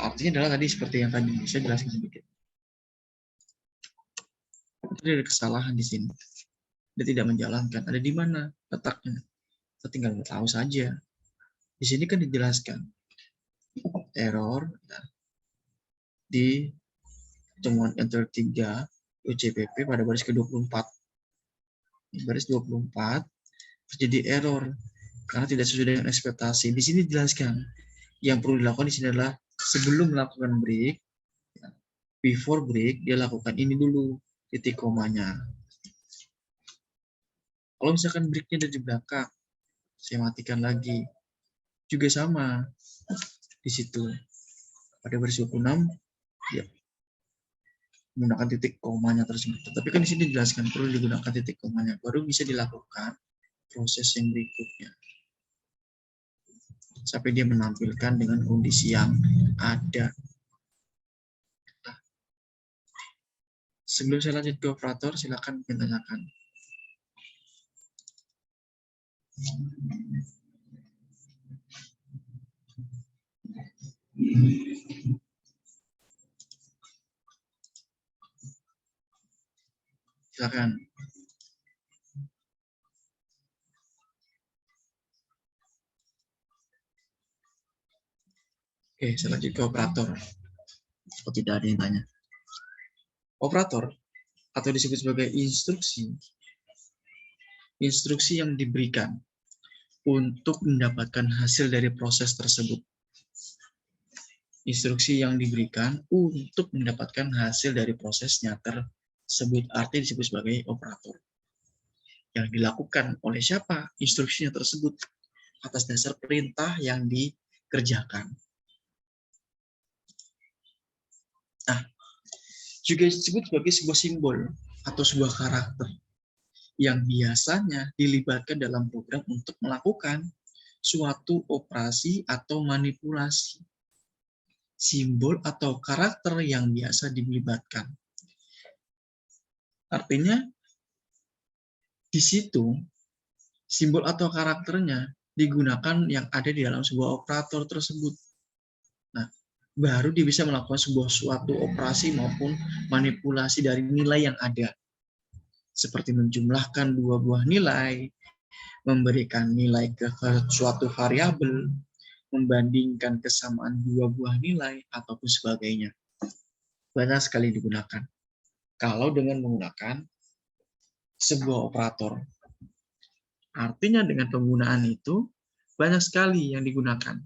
artinya adalah tadi seperti yang tadi saya jelaskan sedikit. Itu ada kesalahan di sini. Dia tidak menjalankan. Ada di mana letaknya? Kita tinggal tahu saja. Di sini kan dijelaskan error di temuan enter 3 UCPP pada baris ke-24. Di baris 24 terjadi error karena tidak sesuai dengan ekspektasi. Di sini dijelaskan yang perlu dilakukan di sini adalah sebelum melakukan break, before break dia lakukan ini dulu, titik komanya. Kalau misalkan breaknya ada di belakang, saya matikan lagi. Juga sama di situ. Pada baris 26 ya menggunakan titik komanya tersebut. Tapi kan di sini dijelaskan perlu digunakan titik komanya, baru bisa dilakukan proses yang berikutnya sampai dia menampilkan dengan kondisi yang ada. Nah, sebelum saya lanjut ke operator, silakan tanyakan. Silakan. Oke, saya lanjut ke operator. Oh, tidak ada yang tanya. Operator atau disebut sebagai instruksi yang diberikan untuk mendapatkan hasil dari proses tersebut. Instruksi yang diberikan untuk mendapatkan hasil dari prosesnya tersebut, artinya disebut sebagai operator. Yang dilakukan oleh siapa? Instruksinya tersebut atas dasar perintah yang dikerjakan. Nah, juga disebut sebagai sebuah simbol atau sebuah karakter yang biasanya dilibatkan dalam program untuk melakukan suatu operasi atau manipulasi. Simbol atau karakter yang biasa dilibatkan. Artinya, di situ simbol atau karakternya digunakan yang ada di dalam sebuah operator tersebut. Nah, baru dia bisa melakukan suatu operasi maupun manipulasi dari nilai yang ada. Seperti menjumlahkan dua buah nilai, memberikan nilai ke suatu variabel, membandingkan kesamaan dua buah nilai, ataupun sebagainya. Banyak sekali digunakan. Kalau dengan menggunakan sebuah operator. Artinya dengan penggunaan itu, banyak sekali yang digunakan.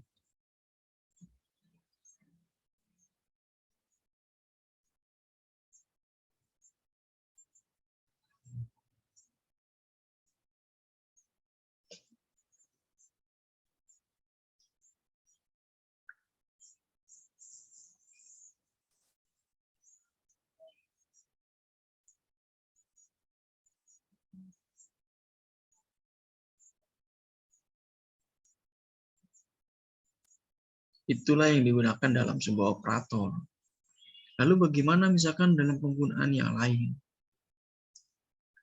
Itulah yang digunakan dalam sebuah operator. Lalu bagaimana misalkan dalam penggunaan yang lain?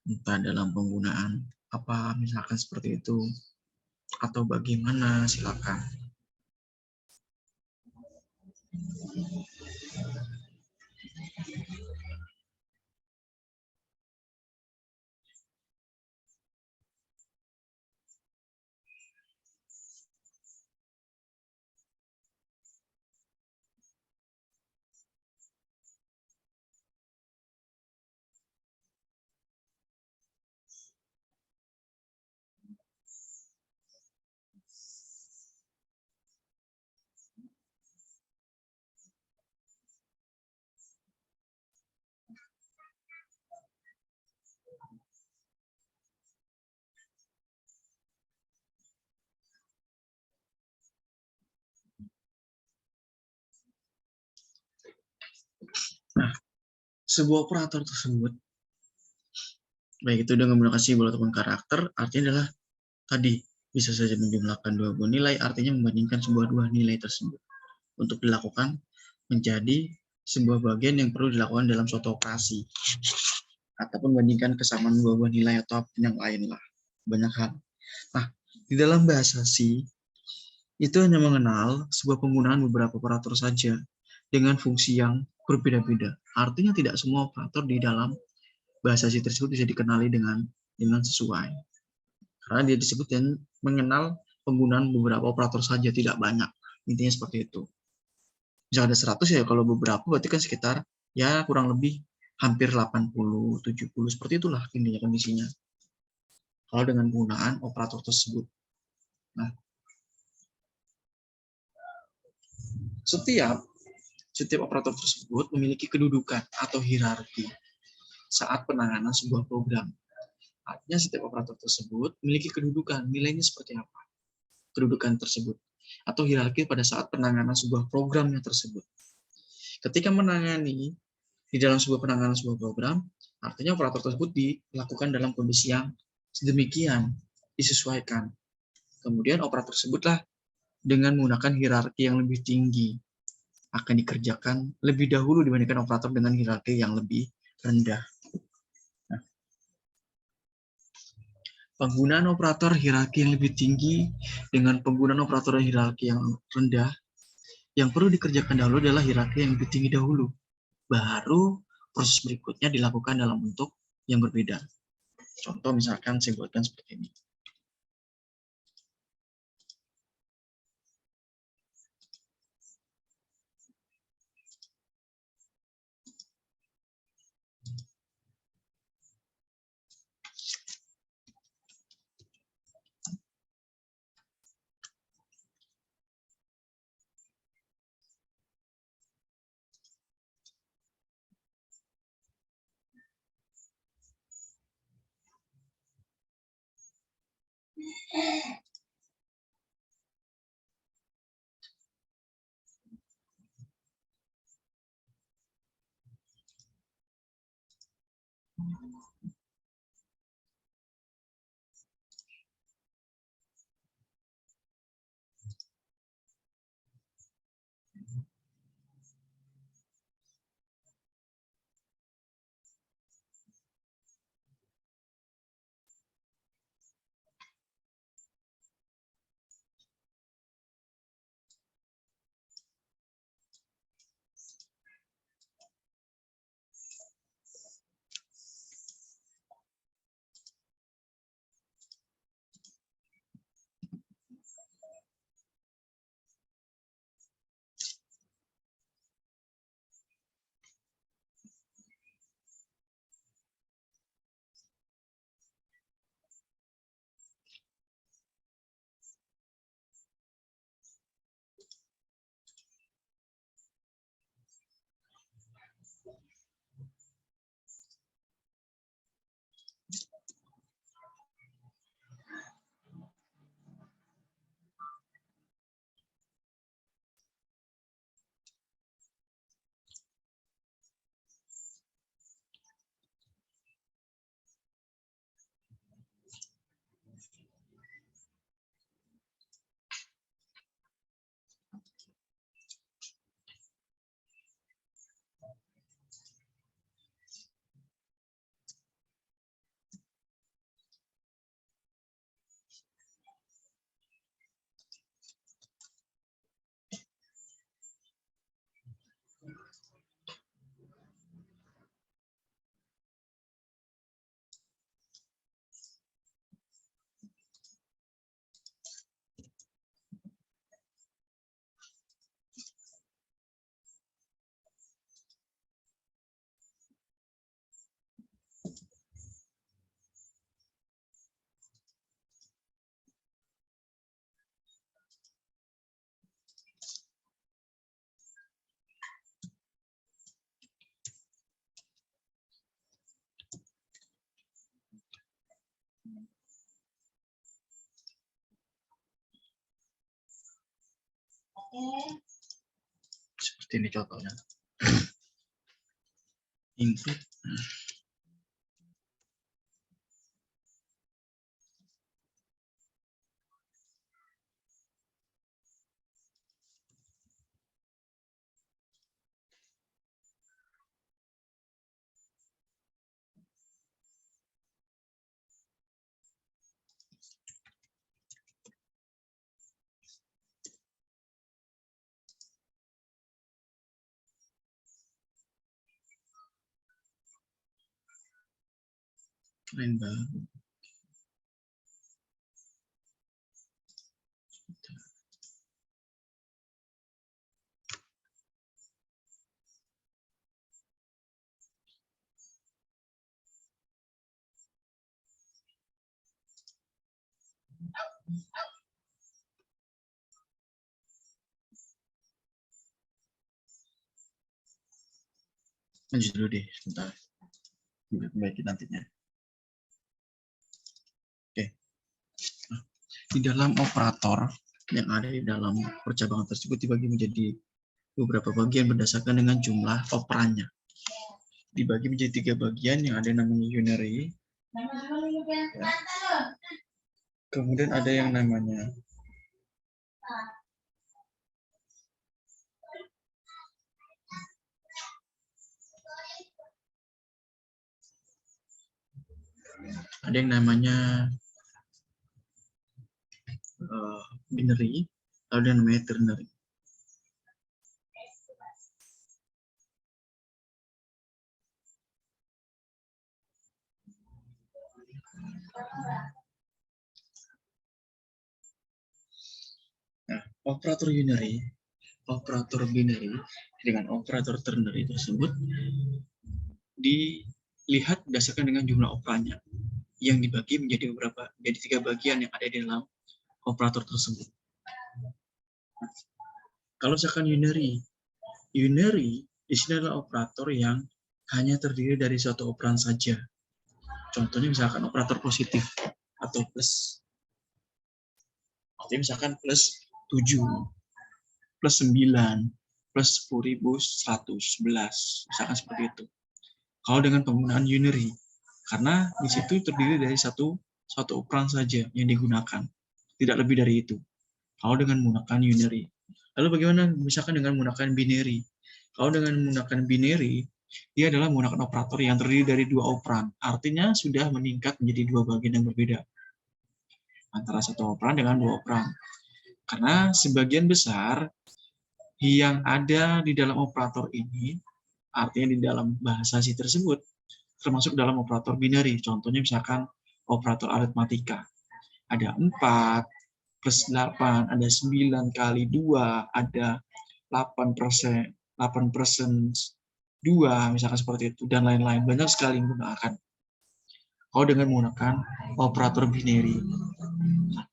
Entah dalam penggunaan apa misalkan seperti itu, atau bagaimana, silakan. sebuah operator tersebut, baik itu dengan menggunakan simbol ataupun karakter, artinya adalah tadi bisa saja menjumlahkan dua buah nilai, artinya membandingkan sebuah dua nilai tersebut untuk dilakukan menjadi sebuah bagian yang perlu dilakukan dalam suatu operasi, ataupun membandingkan kesamaan dua buah nilai atau yang lain lah, banyak hal. Nah, di dalam bahasa C itu hanya mengenal sebuah penggunaan beberapa operator saja dengan fungsi yang berbeda-beda. Artinya tidak semua operator di dalam bahasa C tersebut bisa dikenali dengan sesuai. Karena dia disebut dan mengenal penggunaan beberapa operator saja, tidak banyak. Intinya seperti itu. Bisa ada 100 ya, kalau beberapa berarti kan sekitar ya kurang lebih hampir 80, 70, seperti itulah intinya kondisinya. Kalau dengan penggunaan operator tersebut. Nah, setiap operator tersebut memiliki kedudukan atau hierarki saat penanganan sebuah program. Artinya setiap operator tersebut memiliki kedudukan, nilainya seperti apa kedudukan tersebut, atau hierarki pada saat penanganan sebuah programnya tersebut. Ketika menangani di dalam sebuah penanganan sebuah program, artinya operator tersebut dilakukan dalam kondisi yang sedemikian, disesuaikan. Kemudian operator tersebutlah dengan menggunakan hierarki yang lebih tinggi akan dikerjakan lebih dahulu dibandingkan operator dengan hierarki yang lebih rendah. Nah, penggunaan operator hierarki yang lebih tinggi dengan penggunaan operator hierarki yang rendah, yang perlu dikerjakan dahulu adalah hierarki yang lebih tinggi dahulu. Baru proses berikutnya dilakukan dalam bentuk yang berbeda. Contoh misalkan saya buatkan seperti ini. Seperti ini contohnya. include. Lain baru. Lanjut dulu deh, sebentar. Baik nantinya. Oke. Nah, di dalam operator yang ada di dalam percabangan tersebut dibagi menjadi beberapa bagian berdasarkan dengan jumlah operannya. Dibagi menjadi 3 bagian yang ada namanya unary. Ya. Kemudian ada yang namanya binary, ada yang namanya ternary. Nah, operator unary, operator binary dengan operator ternary tersebut dilihat berdasarkan dengan jumlah operannya yang dibagi menjadi beberapa, jadi 3 bagian yang ada di dalam operator tersebut. Kalau misalkan unary di sini adalah operator yang hanya terdiri dari suatu operan saja. Contohnya misalkan operator positif atau plus. Artinya misalkan plus 7, plus 9, plus 10.111, misalkan seperti itu. Kalau dengan penggunaan unary, karena di situ terdiri dari satu operan saja yang digunakan, tidak lebih dari itu. Kalau dengan menggunakan unary. Lalu bagaimana misalkan dengan menggunakan binary? Kalau dengan menggunakan binary, dia adalah menggunakan operator yang terdiri dari 2 operan. Artinya sudah meningkat menjadi 2 bagian yang berbeda. Antara satu operan dengan 2 operan. Karena sebagian besar yang ada di dalam operator ini, artinya di dalam bahasa C tersebut, termasuk dalam operator binary. Contohnya misalkan operator aritmatika. Ada 4, plus 8, ada 9 kali 2, ada 8%, 2, misalkan seperti itu, dan lain-lain. Banyak sekali menggunakan. Kalau dengan menggunakan operator binary. Nah,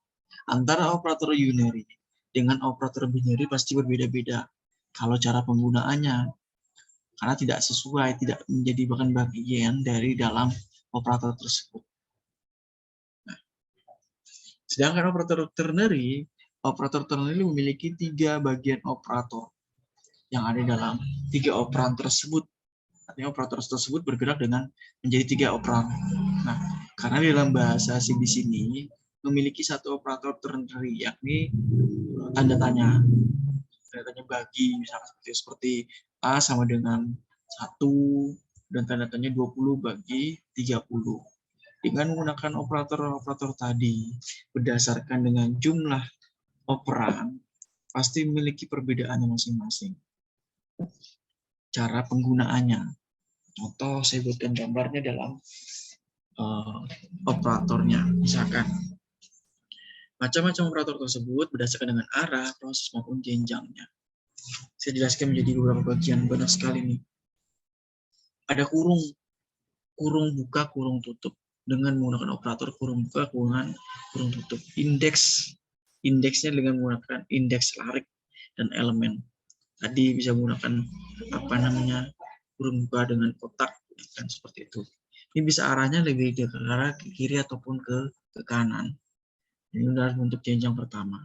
antara operator unary dengan operator binary pasti berbeda-beda kalau cara penggunaannya, karena tidak sesuai, tidak menjadi bagian dari dalam operator tersebut. Sedangkan operator ternary memiliki 3 bagian operator yang ada dalam 3 operan tersebut. Artinya operator tersebut bergerak dengan menjadi 3 operan. Nah, karena di dalam bahasa C di sini memiliki satu operator ternary, yakni tanda tanya. Tanda tanya bagi, misalnya seperti A sama dengan 1 dan tanda tanya 20 bagi 30. Dengan menggunakan operator-operator tadi berdasarkan dengan jumlah operan pasti memiliki perbedaan masing-masing. Cara penggunaannya, contoh saya buatkan gambarnya dalam operatornya. Misalkan macam-macam operator tersebut berdasarkan dengan arah, proses maupun jenjangnya. Saya jelaskan menjadi beberapa bagian, banyak sekali nih. Ada kurung buka, kurung tutup. Dengan menggunakan operator kurung buka, kurung tutup. Indeksnya dengan menggunakan indeks larik dan elemen. Tadi bisa menggunakan kurung buka dengan kotak, kan seperti itu. Ini bisa arahnya lebih ke arah ke kiri ataupun ke kanan. Ini adalah bentuk jenjang pertama.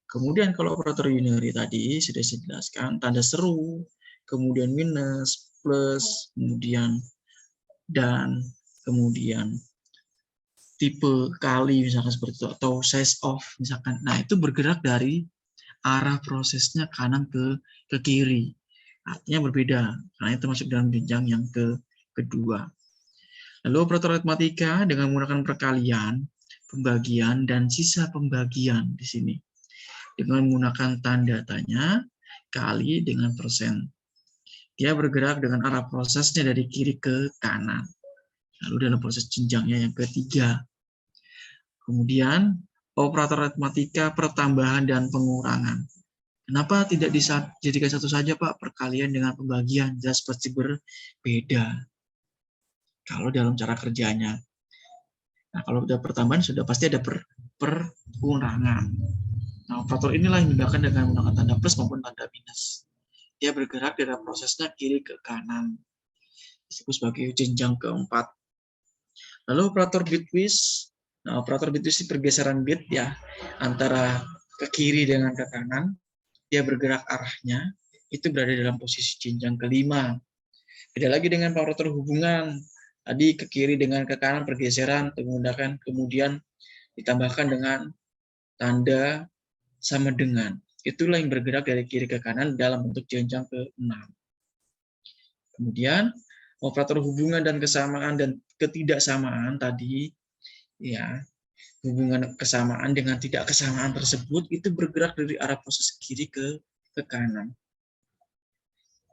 Kemudian kalau operator unary tadi sudah saya jelaskan, tanda seru, kemudian minus, plus, kemudian dan kemudian tipe kali misalkan seperti itu, atau size of misalkan. Nah, itu bergerak dari arah prosesnya kanan ke kiri. Artinya berbeda, karena itu masuk dalam jenjang yang kedua. Lalu operator aritmatika dengan menggunakan perkalian, pembagian, dan sisa pembagian di sini. Dengan menggunakan tanda tanya kali dengan persen. Dia bergerak dengan arah prosesnya dari kiri ke kanan. Lalu dalam proses jenjangnya yang ketiga. Kemudian operator aritmatika pertambahan dan pengurangan. Kenapa tidak dijadikan satu saja, Pak? Perkalian dengan pembagian jelas pasti berbeda kalau dalam cara kerjanya. Nah, kalau sudah pertambahan sudah pasti ada pengurangan. Nah, operator inilah yang digunakan dengan menggunakan tanda plus maupun tanda minus. Dia bergerak dari prosesnya kiri ke kanan. Disebut sebagai jenjang keempat. Lalu operator bitwise. Nah, operator bitwise pergeseran bit ya antara ke kiri dengan ke kanan. Dia bergerak arahnya itu berada dalam posisi jenjang kelima. Beda lagi dengan operator hubungan. Tadi ke kiri dengan ke kanan pergeseran menggunakan kemudian ditambahkan dengan tanda sama dengan. Itulah yang bergerak dari kiri ke kanan dalam bentuk jenjang ke-6. Kemudian operator hubungan dan kesamaan dan ketidaksamaan tadi ya, hubungan kesamaan dengan tidak kesamaan tersebut itu bergerak dari arah proses kiri ke kanan.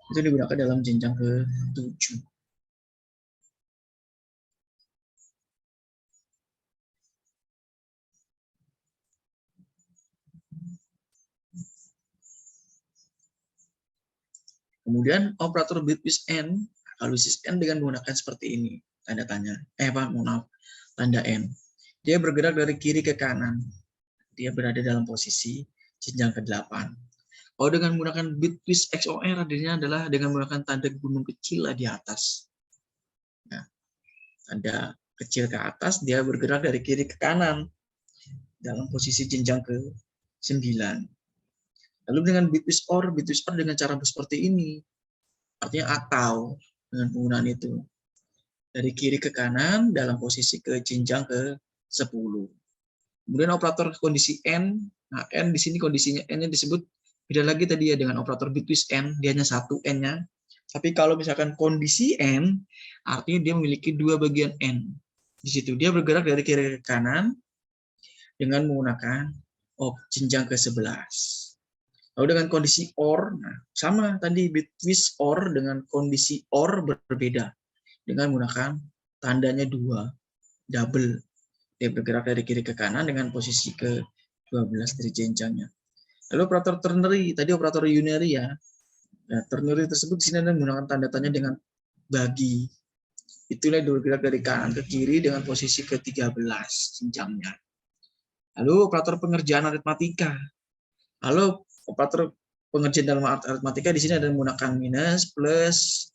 Itu digunakan dalam jenjang ke-7. Kemudian operator bitwise n, kalau bitwise n dengan menggunakan seperti ini, tanda tanya, tanda n. Dia bergerak dari kiri ke kanan. Dia berada dalam posisi jenjang ke-8. Kalau dengan menggunakan bitwise XOR, artinya adalah dengan menggunakan tanda gunung kecil di atas. Nah, tanda kecil ke atas, dia bergerak dari kiri ke kanan dalam posisi jenjang ke-9. Lalu dengan bitwise OR dengan cara seperti ini. Artinya atau dengan penggunaan itu. Dari kiri ke kanan dalam posisi ke jenjang ke-10. Kemudian operator kondisi N. Nah, N di sini kondisinya N-nya disebut beda lagi tadi ya dengan operator bitwise N. Dia hanya satu N-nya. Tapi kalau misalkan kondisi N, artinya dia memiliki dua bagian N. Di situ dia bergerak dari kiri ke kanan dengan menggunakan jenjang ke-11. Lalu dengan kondisi OR, nah, sama tadi bitwise OR dengan kondisi OR berbeda dengan menggunakan tandanya 2, double. Dia bergerak dari kiri ke kanan dengan posisi ke-12 dari jenjangnya. Lalu operator ternary, tadi operator unary ya. Nah, ternary tersebut di sini ada menggunakan tanda tanya dengan bagi. Itulah yang bergerak dari kanan ke kiri dengan posisi ke-13 jenjangnya. Lalu operator pengerjaan aritmatika. Lalu operator pengerjaan dalam aritmatika di sini ada menggunakan minus, plus,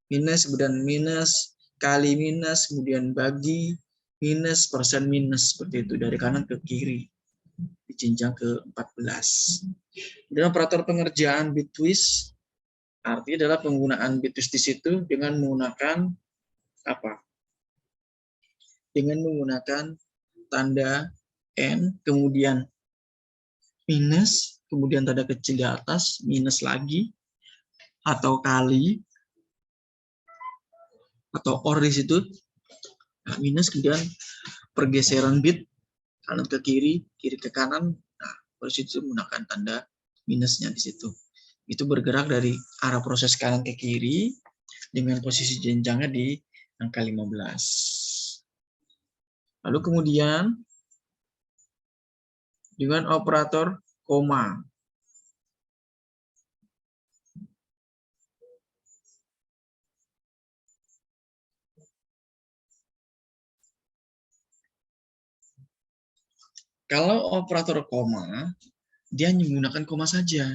minus, kemudian minus, kali minus, kemudian bagi, minus, persen minus, seperti itu dari kanan ke kiri di jenjang ke-14. Kemudian operator pengerjaan bitwise artinya adalah penggunaan bitwise di situ dengan menggunakan apa? Dengan menggunakan tanda N, kemudian minus, kemudian tanda kecil di atas, minus lagi, atau kali, atau OR di situ, nah, minus, kemudian pergeseran bit, kanan ke kiri, kiri ke kanan, nah, di situ menggunakan tanda minusnya di situ. Itu bergerak dari arah proses kanan ke kiri, dengan posisi jenjangnya di angka 15. Lalu kemudian, dengan operator koma. Kalau operator koma, dia hanya menggunakan koma saja.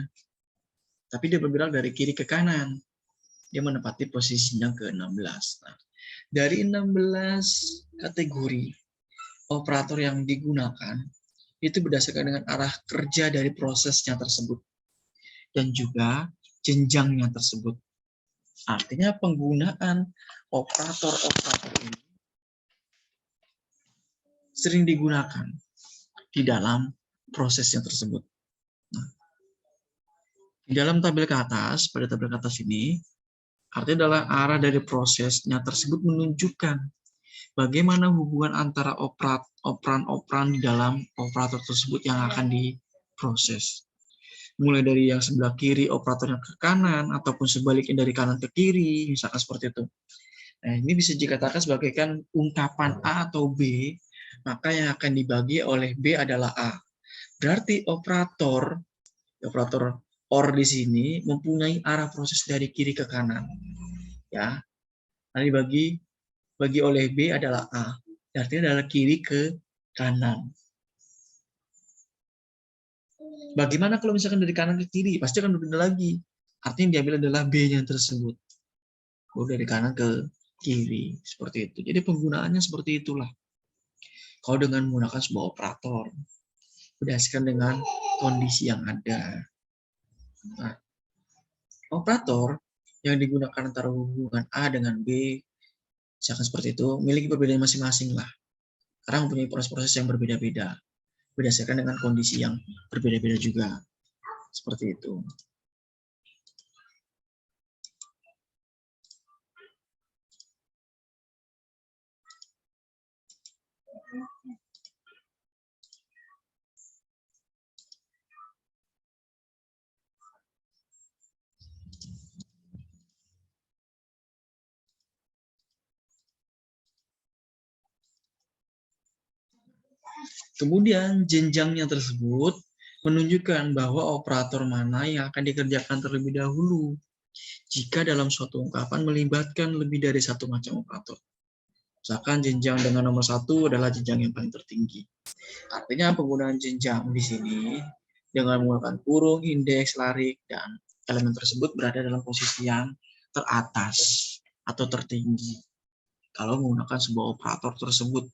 Tapi dia bergerak dari kiri ke kanan. Dia menempati posisinya ke-16. Nah, dari 16 kategori operator yang digunakan, itu berdasarkan dengan arah kerja dari prosesnya tersebut. Dan juga jenjangnya tersebut. Artinya penggunaan operator-operator ini sering digunakan di dalam prosesnya tersebut. Nah, di dalam tabel ke atas, pada tabel ke atas ini, artinya adalah arah dari prosesnya tersebut menunjukkan bagaimana hubungan antara operan-operan di dalam operator tersebut yang akan diproses. Mulai dari yang sebelah kiri operatornya ke kanan, ataupun sebaliknya dari kanan ke kiri, misalkan seperti itu. Nah, ini bisa dikatakan sebagai kan ungkapan A atau B, maka yang akan dibagi oleh B adalah A. Berarti operator OR di sini mempunyai arah proses dari kiri ke kanan. Ya, nanti bagi oleh B adalah A. Artinya adalah kiri ke kanan. Bagaimana kalau misalkan dari kanan ke kiri? Pasti akan berbeda lagi. Artinya diambil adalah B-nya tersebut. Dari kanan ke kiri. Seperti itu. Jadi penggunaannya seperti itulah. Kalau dengan menggunakan sebuah operator. Berdasarkan dengan kondisi yang ada. Nah, operator yang digunakan antara hubungan A dengan B, misalkan seperti itu, memiliki perbedaan masing-masing lah. Karena mempunyai proses-proses yang berbeda-beda. Berdasarkan dengan kondisi yang berbeda-beda juga. Seperti itu. Kemudian jenjangnya tersebut menunjukkan bahwa operator mana yang akan dikerjakan terlebih dahulu jika dalam suatu ungkapan melibatkan lebih dari satu macam operator. Misalkan jenjang dengan nomor 1 adalah jenjang yang paling tertinggi. Artinya penggunaan jenjang di sini dengan menggunakan kurung, indeks, larik, dan elemen tersebut berada dalam posisi yang teratas atau tertinggi kalau menggunakan sebuah operator tersebut.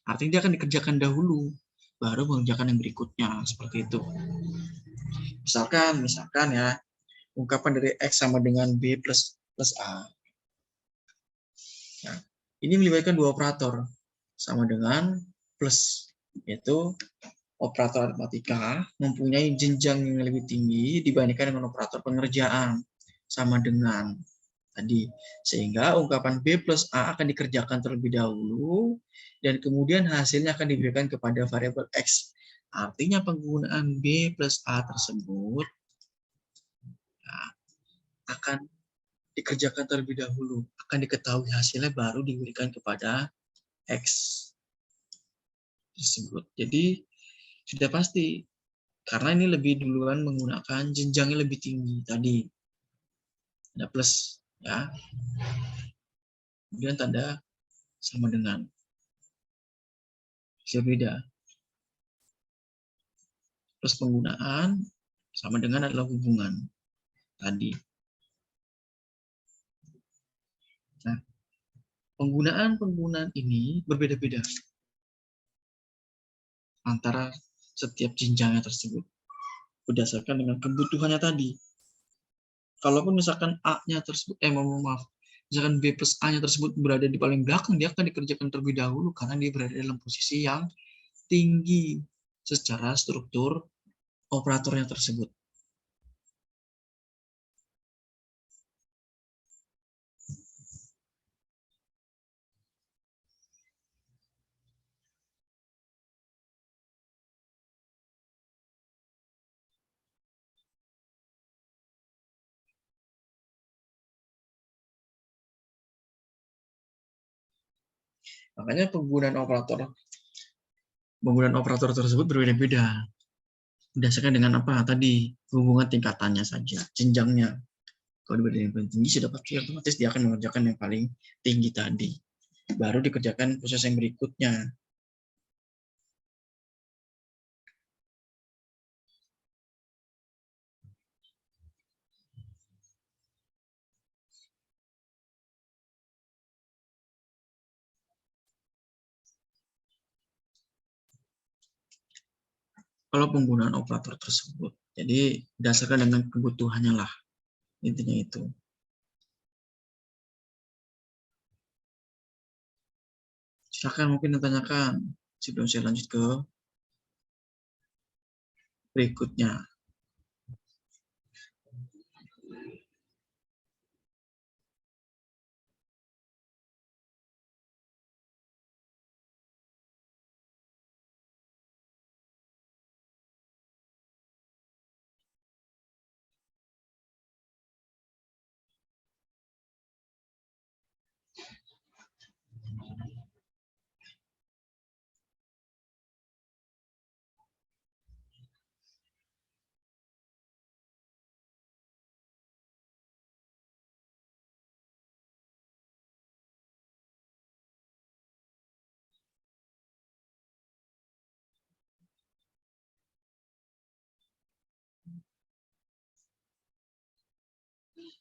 Artinya dia akan dikerjakan dahulu, baru mengerjakan yang berikutnya, seperti itu. Misalkan ya, ungkapan dari X sama dengan B plus A. Nah, ini melibatkan dua operator, sama dengan plus, yaitu operator aritmatika mempunyai jenjang yang lebih tinggi dibandingkan dengan operator pengerjaan, sama dengan tadi. Sehingga ungkapan B plus A akan dikerjakan terlebih dahulu, dan kemudian hasilnya akan diberikan kepada variabel X. Artinya penggunaan B plus A tersebut akan dikerjakan terlebih dahulu, akan diketahui hasilnya baru diberikan kepada X tersebut. Jadi sudah pasti, karena ini lebih duluan menggunakan jenjangnya lebih tinggi tadi. Ada plus, ya. Kemudian tanda sama dengan. Bisa beda. Plus penggunaan sama dengan adalah hubungan tadi. Nah, penggunaan ini berbeda-beda antara setiap jenjangnya tersebut berdasarkan dengan kebutuhannya tadi. Kalaupun misalkan A-nya tersebut, misalkan B plus A-nya tersebut berada di paling belakang, dia akan dikerjakan terlebih dahulu karena dia berada dalam posisi yang tinggi secara struktur operatornya tersebut. Makanya penggunaan operator tersebut berbeda-beda. Berdasarkan dengan apa? Tadi hubungan tingkatannya saja, jenjangnya. Kalau dibanding yang paling tinggi, sudah pasti otomatis dia akan mengerjakan yang paling tinggi tadi. Baru dikerjakan proses yang berikutnya. Kalau penggunaan operator tersebut, jadi berdasarkan dengan kebutuhannya lah, intinya itu. Silakan mungkin ditanyakan sebelum saya lanjut ke berikutnya.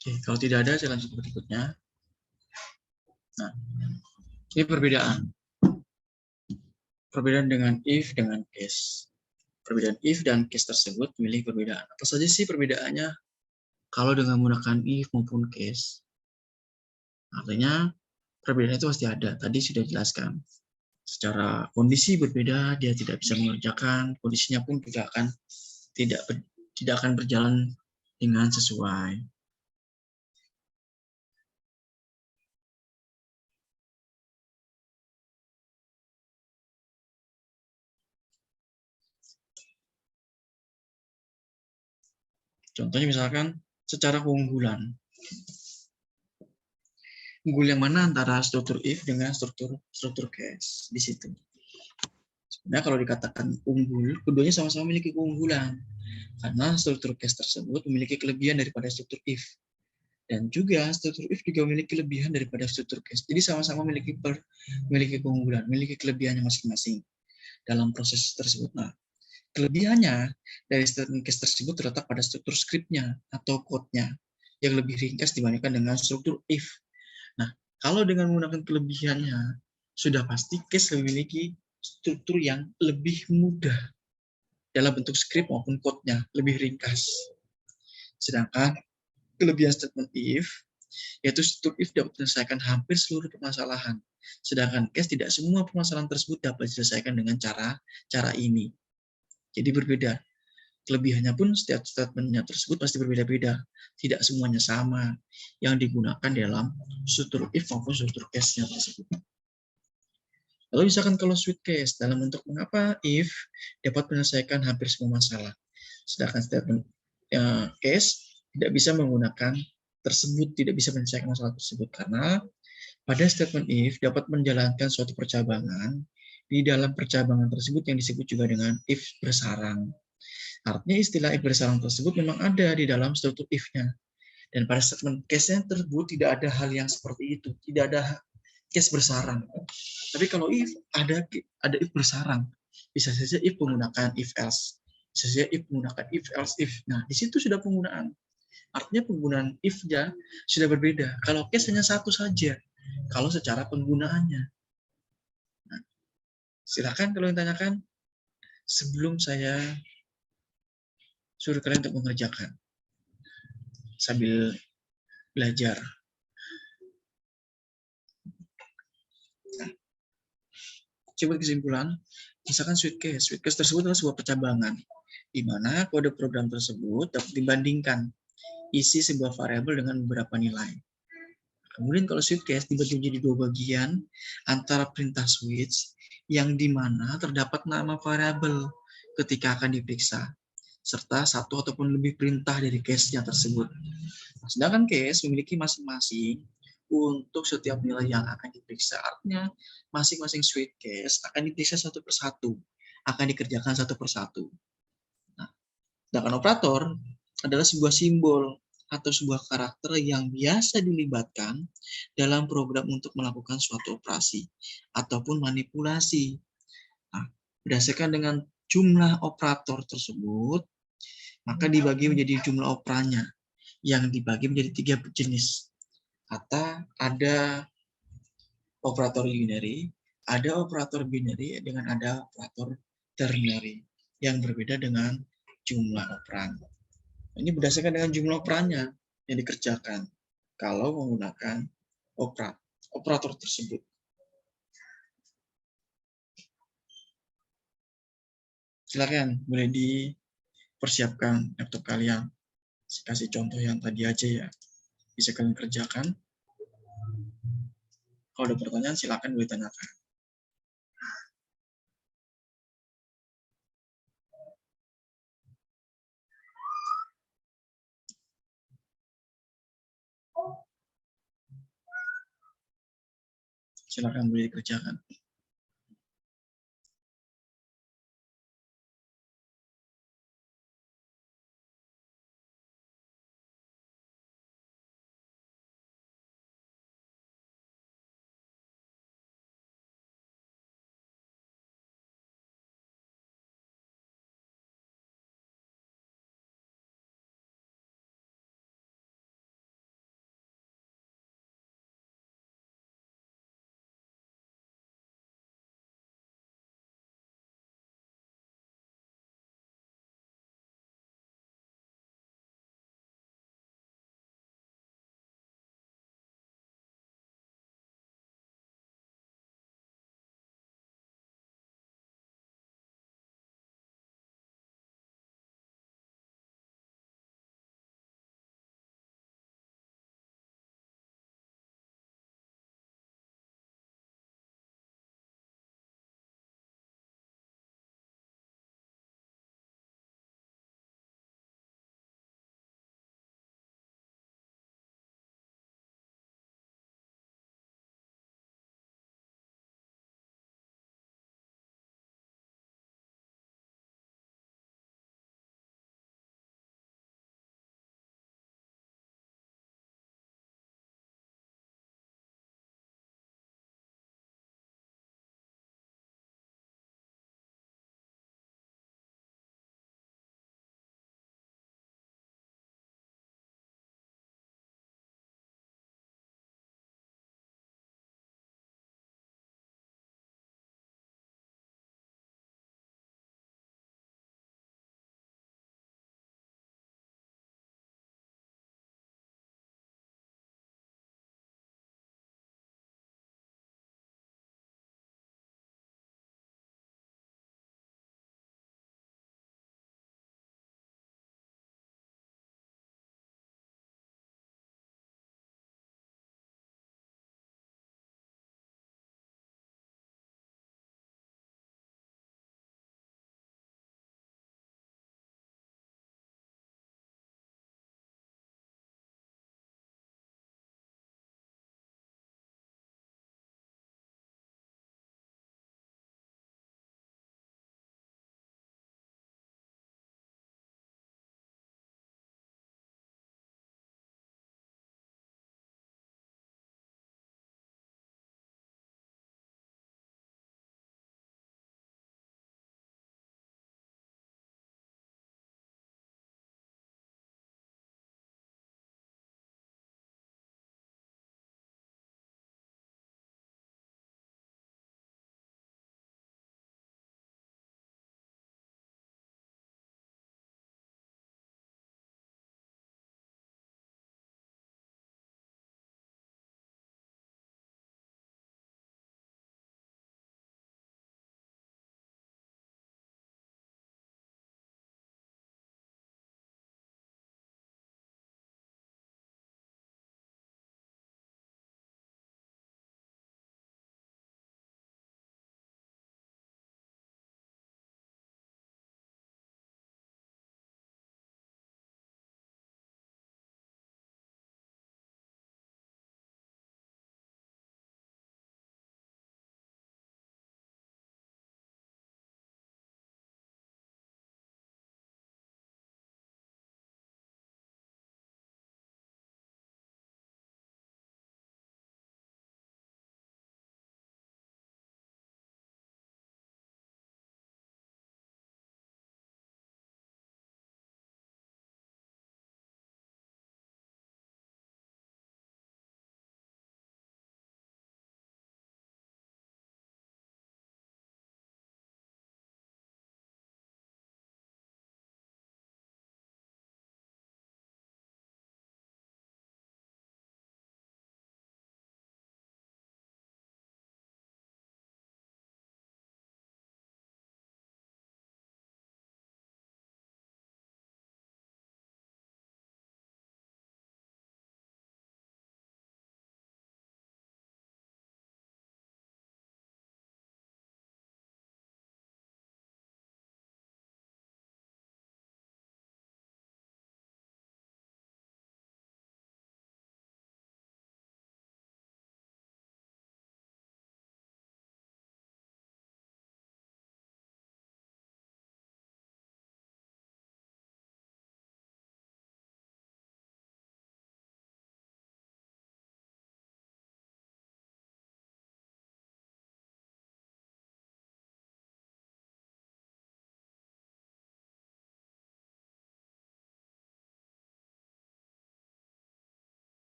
Oke, kalau tidak ada, saya lanjut ke berikutnya. Nah, ini perbedaan. Perbedaan dengan if dengan case. Perbedaan if dan case tersebut memiliki perbedaan. Apa saja sih perbedaannya kalau dengan menggunakan if maupun case? Artinya perbedaan itu pasti ada. Tadi sudah dijelaskan. Secara kondisi berbeda, dia tidak bisa mengerjakan, kondisinya pun juga akan tidak akan berjalan dengan sesuai. Contohnya misalkan secara keunggulan. Unggul yang mana antara struktur if dengan struktur case di situ. Sebenarnya kalau dikatakan unggul, keduanya sama-sama memiliki keunggulan. Karena struktur case tersebut memiliki kelebihan daripada struktur if. Dan juga struktur if juga memiliki kelebihan daripada struktur case. Jadi sama-sama memiliki keunggulan, memiliki kelebihannya masing-masing dalam proses tersebut. Nah, kelebihannya dari struktur case tersebut terletak pada struktur script-nya atau code-nya yang lebih ringkas dibandingkan dengan struktur if. Nah, kalau dengan menggunakan kelebihannya, sudah pasti case memiliki struktur yang lebih mudah dalam bentuk script maupun code-nya, lebih ringkas. Sedangkan kelebihan statement if, yaitu struktur if dapat menyelesaikan hampir seluruh permasalahan. Sedangkan case tidak semua permasalahan tersebut dapat diselesaikan dengan cara ini. Jadi berbeda. Kelebihannya pun setiap statementnya tersebut pasti berbeda-beda. Tidak semuanya sama yang digunakan dalam struktur if maupun struktur case-nya tersebut. Lalu misalkan kalau switch case, dalam bentuk mengapa if dapat menyelesaikan hampir semua masalah. Sedangkan statement case tidak bisa menggunakan tersebut, tidak bisa menyelesaikan masalah tersebut. Karena pada statement if dapat menjalankan suatu percabangan, di dalam percabangan tersebut yang disebut juga dengan if bersarang. Artinya istilah if bersarang tersebut memang ada di dalam struktur if-nya. Dan pada statement case-nya tersebut tidak ada hal yang seperti itu. Tidak ada case bersarang. Tapi kalau if ada if bersarang, bisa saja if menggunakan if else, bisa saja if menggunakan if else if. Nah, di situ sudah penggunaan. Artinya penggunaan if-nya sudah berbeda. Kalau case hanya satu saja, kalau secara penggunaannya. Nah, silakan kalau yang tanyakan sebelum saya suruh kalian untuk mengerjakan sambil belajar. Nah, coba kesimpulan, misalkan switch case tersebut adalah sebuah percabangan, di mana kode program tersebut dapat dibandingkan isi sebuah variabel dengan beberapa nilai. Kemudian kalau switch case dibagi menjadi dua bagian antara perintah switch yang di mana terdapat nama variabel ketika akan diperiksa, serta satu ataupun lebih perintah dari case-nya tersebut. Nah, sedangkan case memiliki masing-masing untuk setiap nilai yang akan diperiksa. Artinya masing-masing switch case akan diperiksa satu persatu, akan dikerjakan satu persatu. Nah, sedangkan operator adalah sebuah simbol atau sebuah karakter yang biasa dilibatkan dalam program untuk melakukan suatu operasi ataupun manipulasi. Nah, berdasarkan dengan jumlah operator tersebut, maka dibagi menjadi jumlah operannya yang dibagi menjadi 3 jenis. Ada operator unary, ada operator binary, dengan ada operator ternary yang berbeda dengan jumlah operan. Ini berdasarkan dengan jumlah operannya yang dikerjakan kalau menggunakan operator tersebut. Silakan, boleh dipersiapkan laptop kalian. Saya kasih contoh yang tadi aja ya. Bisa kalian kerjakan. Kalau ada pertanyaan, silakan boleh tanyakan. Silakan boleh dikerjakan.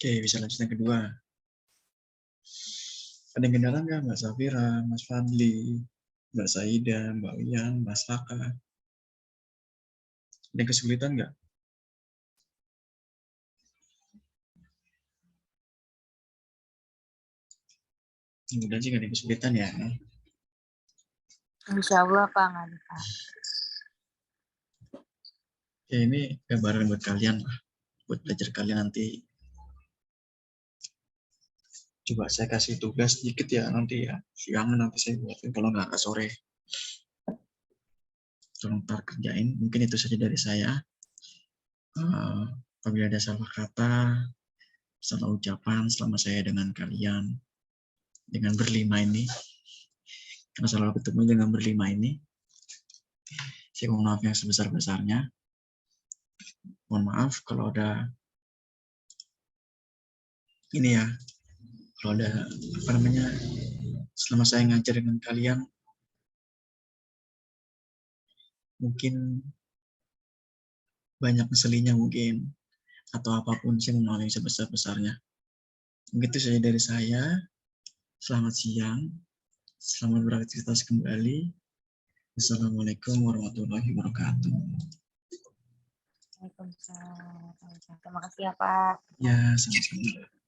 Oke, bisa lanjut yang kedua. Ada yang kendala nggak, Mbak Safira, Mas Fadli, Mbak Saida, Mbak Wian, Mas Raka? Ada yang kesulitan nggak? Mudah-mudahan sih nggak ada yang kesulitan ya. Insya Allah Pak, nggak ada Pak. Oke, ini gambaran buat kalian lah. Buat belajar kalian nanti. Coba saya kasih tugas sedikit ya nanti ya. Siang nanti saya buatin kalau nggak sore. Tolong ntar kerjain. Mungkin itu saja dari saya. Apabila ada salah kata, salah ucapan selama saya dengan kalian, dengan berlima ini, karena selalu ketemu dengan berlima ini, saya mohon maaf yang sebesar-besarnya. Mohon maaf kalau ada ini ya, kalau ada apa namanya, selama saya ngajar dengan kalian, mungkin banyak ngeselinnya mungkin, atau apapun, saya mohon maaf yang sebesar-besarnya. Begitu saja dari saya. Selamat siang, selamat beraktivitas kembali. Assalamualaikum warahmatullahi wabarakatuh. Waalaikumsalam. Terima kasih ya Pak. Ya, sama-sama.